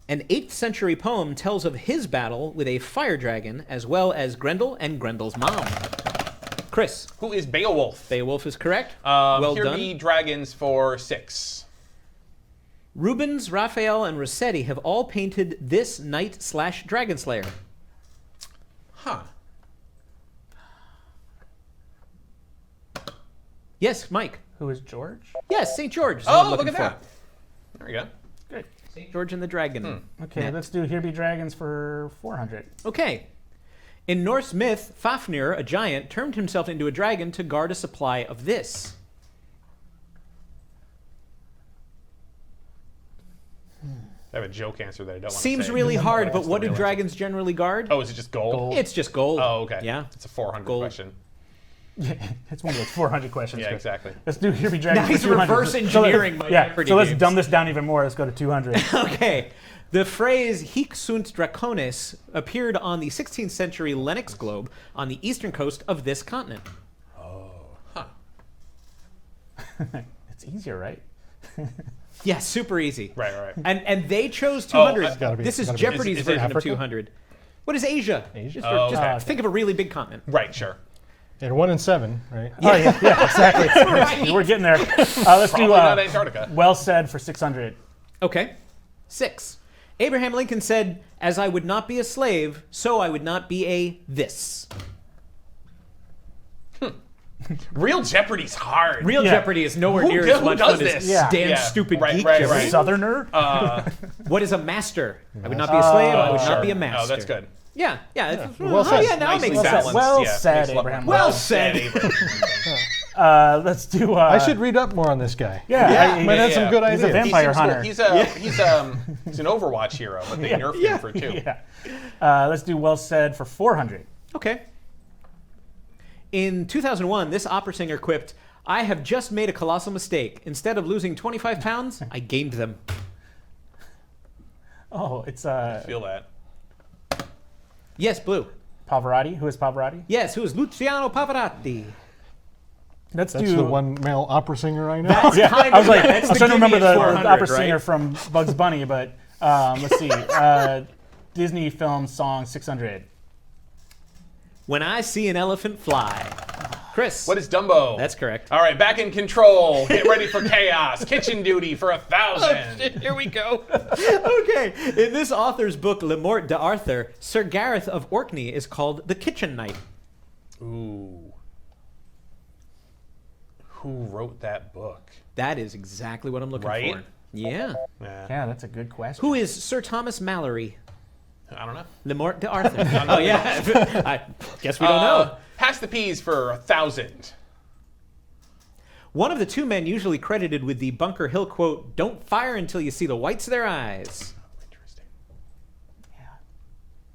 An 8th century poem tells of his battle with a fire dragon, as well as Grendel and Grendel's mom. Chris, Who is Beowulf? Beowulf is correct. Well Here done. be dragons for 6. Rubens, Raphael, and Rossetti have all painted this knight/dragon slayer. Huh. Yes, Mike. Who is George? Yes, St. George. is the one Oh, I'm look looking at for. that. There we go. Good. St. George and the Dragon. Okay, Net. let's do Here Be Dragons for 400. Okay. In Norse myth, Fafnir, a giant, turned himself into a dragon to guard a supply of this. I have a joke answer that I don't want to say. Seems really because hard, I but still what do realize it. dragons generally guard? Oh, is it just gold? It's just gold. Oh, okay. Yeah. It's a 400 Gold. question. It's one of those 400 questions. Yeah, Chris. exactly. Let's do Here Be Dragons Now for he's 200. reverse engineering my Yeah, Jeopardy so let's games. dumb this down even more. Let's go to 200. Okay. The phrase hic sunt dracones appeared on the 16th century Lennox globe on the eastern coast of this continent. It's easier, right? Yeah, super easy. Right. And they chose 200. it's gotta be- This is gotta be- Jeopardy's is it version of Africa? 200. What is Asia? Asia? Just, Oh, just okay. think of a really big continent. Right, sure. And 1 and 7, right? Oh, yeah, exactly. Right. We're getting there. Let's Probably do not Antarctica. Well Said for 600. Okay. 6. Abraham Lincoln said, "As I would not be a slave, so I would not be a this." Real Jeopardy's hard. Real Yeah. Jeopardy is nowhere Who near do- as who much does fun as this? Yeah. Dan's Yeah. stupid Right, geek right, Jeopardy. right. Southerner? What is a master? I would not be a slave. I would Sure. not be a master. Oh, that's good. Yeah. It's, Well oh, said. yeah, now it Nicely makes sense. balanced. Well Yeah, said, makes a lot- Abraham. Well said. Abraham. Let's do. I should read up more on this guy. Yeah. Might have some good He's a ideas. vampire He seems cool. hunter. He's an Overwatch hero, but they nerfed him for 2. Yeah. Let's do Well Said for 400. Okay. In 2001, this opera singer quipped, "I have just made a colossal mistake. Instead of losing 25 pounds, I gained them." Oh, it's Feel that. Yes, Blue. Pavarotti. Who is Pavarotti? Yes, who is Luciano Pavarotti? Let's That's do. the one male opera singer I know. That's Yeah, kind I was of- like, I that's was trying to remember gimme the 400, opera right? singer from Bugs Bunny, but let's see. Disney film song 600. When I see an elephant fly. Chris. What is Dumbo? That's correct. All right, back in control. Get ready for chaos. Kitchen duty for 1,000. Here we go. Okay. In this author's book, Le Mort d'Arthur, Sir Gareth of Orkney is called the Kitchen Knight. Ooh. Who wrote that book? That is exactly what I'm looking Right? for. Yeah. Yeah, that's a good question. Who is Sir Thomas Mallory? I don't know. Le Mort d'Arthur. Oh, yeah. I guess we don't know. Pass the peas for 1,000. One of the two men usually credited with the Bunker Hill quote, "Don't fire until you see the whites of their eyes." Interesting.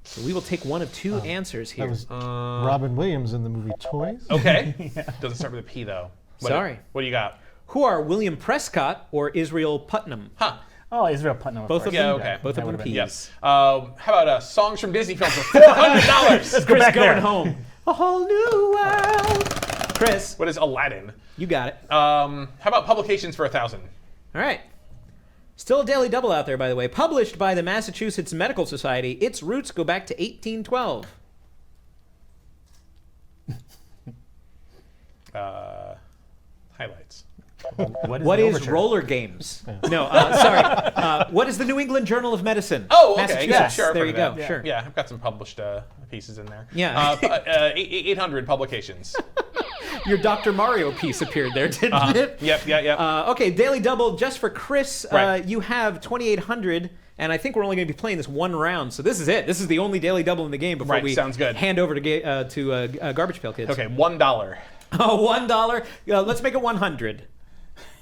So we will take one of two answers That here. was Robin Williams in the movie Toys. Okay. Doesn't start with a P, though. Sorry. What do you got? Who are William Prescott or Israel Putnam? Huh. Oh, Israel Putnam. Both of Yeah, them. okay. Both of That them would've been- peas. How about songs from Disney films for $400? Go Chris back going there. home. A whole new world. Chris, What is Aladdin? you got it. How about publications for 1,000? All right. Still a daily double out there, by the way. Published by the Massachusetts Medical Society, its roots go back to 1812. Highlights. What the is overture? roller games? No, sorry. What is the New England Journal of Medicine? Oh, okay. Massachusetts. Yeah, sure. I've There heard you of go. that. Sure. Yeah, I've got some published pieces in there. Yeah. 800 publications. Your Dr. Mario piece appeared there, didn't it? Yep. Okay, daily double just for Chris. Right. You have 2,800, and I think we're only going to be playing this one round, so this is it. This is the only daily double in the game before Right, we sounds good. hand over to Garbage Pail Kids. Okay, $1. Oh, $1. Let's make it 100.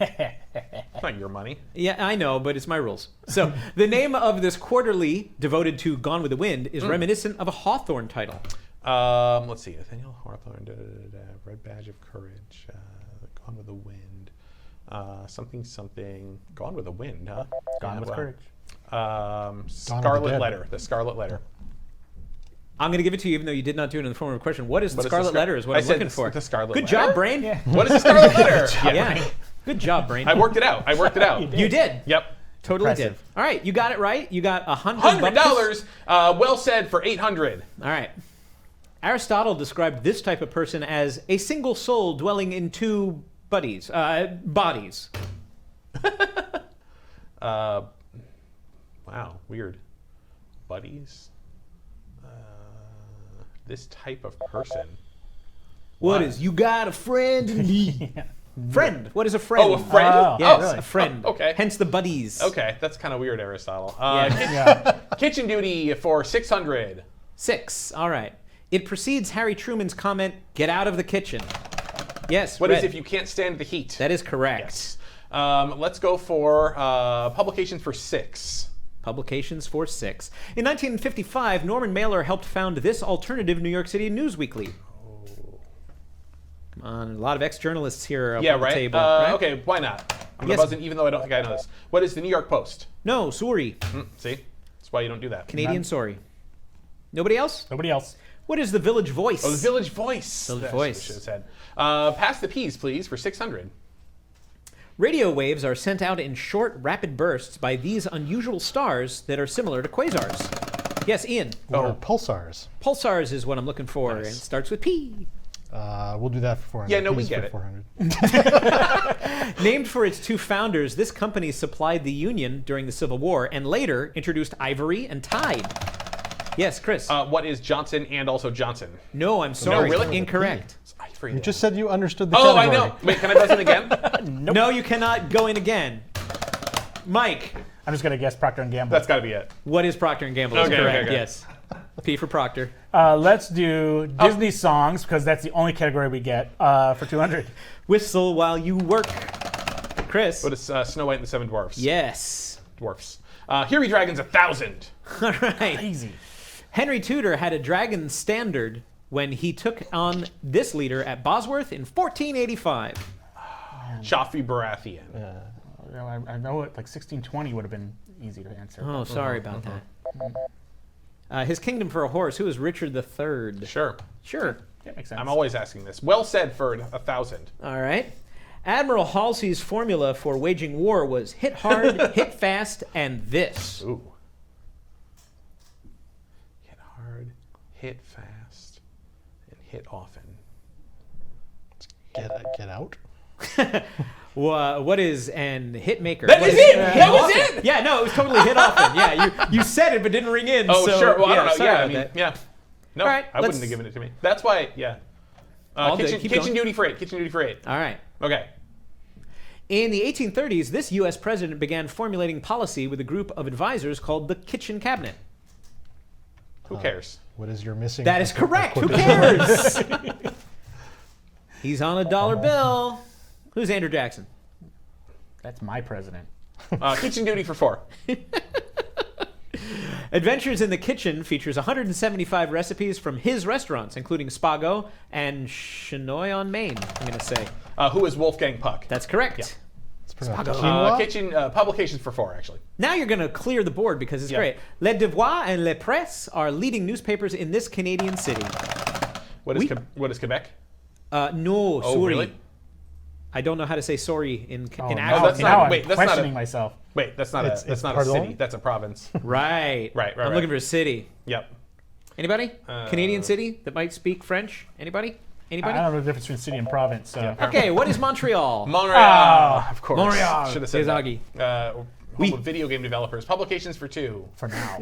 It's not your money. Yeah, I know, but it's my rules. So the name of this quarterly devoted to Gone with the Wind is reminiscent of a Hawthorne title. Let's see. Nathaniel Hawthorne, Red Badge of Courage, Gone with the Wind, something. Gone with the Wind, huh? Gone with Courage. with the Scarlet Dead. Letter. The Scarlet Letter. I'm going to give it to you, even though you did not do it in the form of a question. What is the What is the Scarlet Scar- Letter is what I I'm said looking the- for. the Scarlet Good Letter? job, Brain. Yeah. What is the Scarlet Letter? Yeah. Good job, Brain. I worked it out. You did. Yep. Totally Impressive. did. All right, you got it right. You got $100. $100. Well said for 800. All right. Aristotle described this type of person as a single soul dwelling in two bodies. Wow, weird. Buddies. This type of person. What is? You got a friend in me. Friend. What is a friend? Oh, a friend? Oh, Yes, really? a friend. Okay. Hence the buddies. Okay, that's kind of weird, Aristotle. Yeah. Kitchen duty for 600. 6. All right. It precedes Harry Truman's comment, "Get out of the kitchen." Yes. What is Red. if you can't stand the heat? That is correct. Yes. Let's go for publications for 6. Publications for 6. In 1955, Norman Mailer helped found this alternative New York City news weekly. Come on, a lot of ex-journalists here up Yeah, on right? the table. right? Okay, why not? I'm Yes. buzzing, even though I don't think I know this. What is the New York Post? No, sorry. See? That's why you don't do that. Canadian sorry. Nobody else? Nobody else. What is the Village Voice? Oh, the Village Voice. Village That's what I Voice. should have said. Pass the peas, please, for 600. Radio waves are sent out in short, rapid bursts by these unusual stars that are similar to quasars. Yes, Ian. What are pulsars? Pulsars is what I'm looking for. Nice. And it starts with P. We'll do that for 400. Yeah, no, we Please, get for it. 400. Named for its two founders, this company supplied the Union during the Civil War and later introduced ivory and tide. Yes, Chris. What is Johnson and also Johnson? No, I'm sorry. really? Incorrect. It's ivory. You just said you understood the Oh, I category. know. Wait, can I buzz in again? No, you cannot go in again. Mike, I'm just gonna guess Procter and Gamble. That's got to be it. what is Procter & Gamble? Is Okay, correct. okay. Yes. P for Procter. Let's do Disney songs because that's the only category we get for 200. Whistle while you work. Chris. What is Snow White and the Seven Dwarfs? Yes. Dwarfs. Here We Dragons 1,000. All right. Easy. Henry Tudor had a dragon standard when he took on this leader at Bosworth in 1485. Joffrey Baratheon. I know it. Like 1620 would have been easy to answer. Oh, sorry about that. His kingdom for a horse. Who is Richard III? Sure. Sure. That makes sense. I'm always asking this. Well said for 1,000. All right. Admiral Halsey's formula for waging war was hit hard, hit fast, and this. Ooh. Hit hard, hit fast, and hit often. Get out. What is an hit maker? That What is it! That was often. it! Yeah, no, it was totally hit often. Yeah, you said it but didn't ring in. Oh, so, sure. Well, I don't know. sorry Yeah, I about mean, that. yeah. No, All right, I wouldn't let's- have given it to me. That's why, yeah. All good. Kitchen Keep going. duty for 8. Kitchen duty for 8. All right. Okay. In the 1830s, this U.S. president began formulating policy with a group of advisors called the Kitchen Cabinet. Who cares? What is your missing? That is correct. Who cares? He's on a dollar bill. Who's Andrew Jackson? That's my president. Kitchen duty for 4. Adventures in the Kitchen features 175 recipes from his restaurants, including Spago and Chinoy on Main, I'm going to say. Who is Wolfgang Puck? That's correct. It's pronounced quinoa? Kitchen publications for 4, actually. Now you're going to clear the board because it's great. Le Devoir and Le Presse are leading newspapers in this Canadian city. What is Quebec? No, Oh, sorry. really? I don't know how to say sorry in actual that's Canadian. not- I'm wait, that's not questioning a- myself. Wait, that's not It's a city. pardon? That's a province. Right. Right. I'm looking for a city. Yep. Anybody? Canadian city that might speak French? Anybody? I Anybody? don't know the difference between city and province. So. Okay, what is Montreal? Montreal, of course. Montreal. Should have said that. Izagi. Home of video game developers. Publications for 2. For now.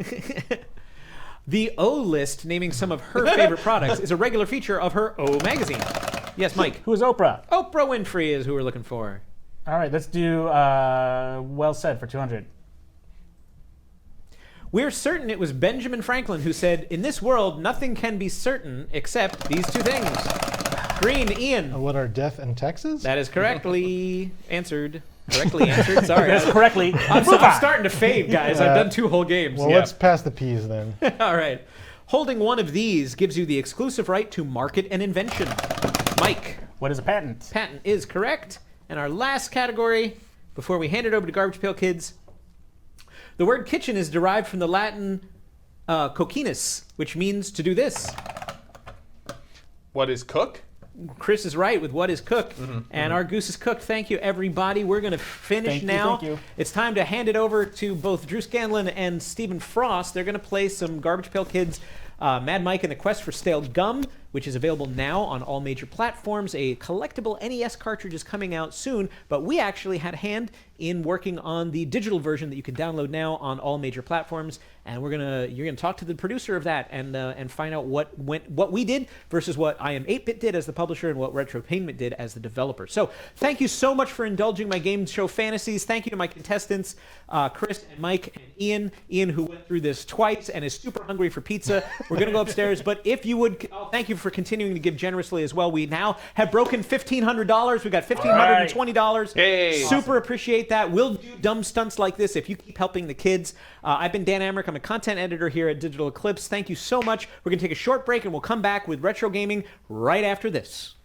The O list, naming some of her favorite products, is a regular feature of her O magazine. Yes, Mike. Who is Oprah? Oprah Winfrey is who we're looking for. All right, let's do Well Said for 200. We're certain it was Benjamin Franklin who said, "In this world, nothing can be certain except these 2 things." Green, Ian. What are death and taxes? That is correctly answered. Correctly answered. Sorry. That's correctly. I'm starting to fade, guys. I've done 2 whole games. Well, let's pass the peas then. All right. Holding one of these gives you the exclusive right to market an invention. Mike. What is a patent? Patent is correct. And our last category, before we hand it over to Garbage Pail Kids, the word kitchen is derived from the Latin cocinus, which means to do this. What is cook? Chris is right with what is cook. And our goose is cooked. Thank you, everybody. We're going to finish now. Thank you. It's time to hand it over to both Drew Scanlon and Stephen Frost. They're going to play some Garbage Pail Kids Mad Mike and the Quest for Stale Gum, which is available now on all major platforms. A collectible NES cartridge is coming out soon, but we actually had a hand in working on the digital version that you can download now on all major platforms. And you're gonna talk to the producer of that and find out what we did versus what I Am 8-Bit did as the publisher and what Retrotainment did as the developer. So thank you so much for indulging my game show fantasies. Thank you to my contestants, Chris and Mike and Ian. Ian, who went through this twice and is super hungry for pizza. We're gonna go upstairs, but if you would, thank you for continuing to give generously as well. We now have broken $1,500. We got $1,520. Hey. Super appreciate that. We'll do dumb stunts like this if you keep helping the kids. I've been Dan Amrick. I'm a content editor here at Digital Eclipse. Thank you so much. We're going to take a short break and we'll come back with retro gaming right after this.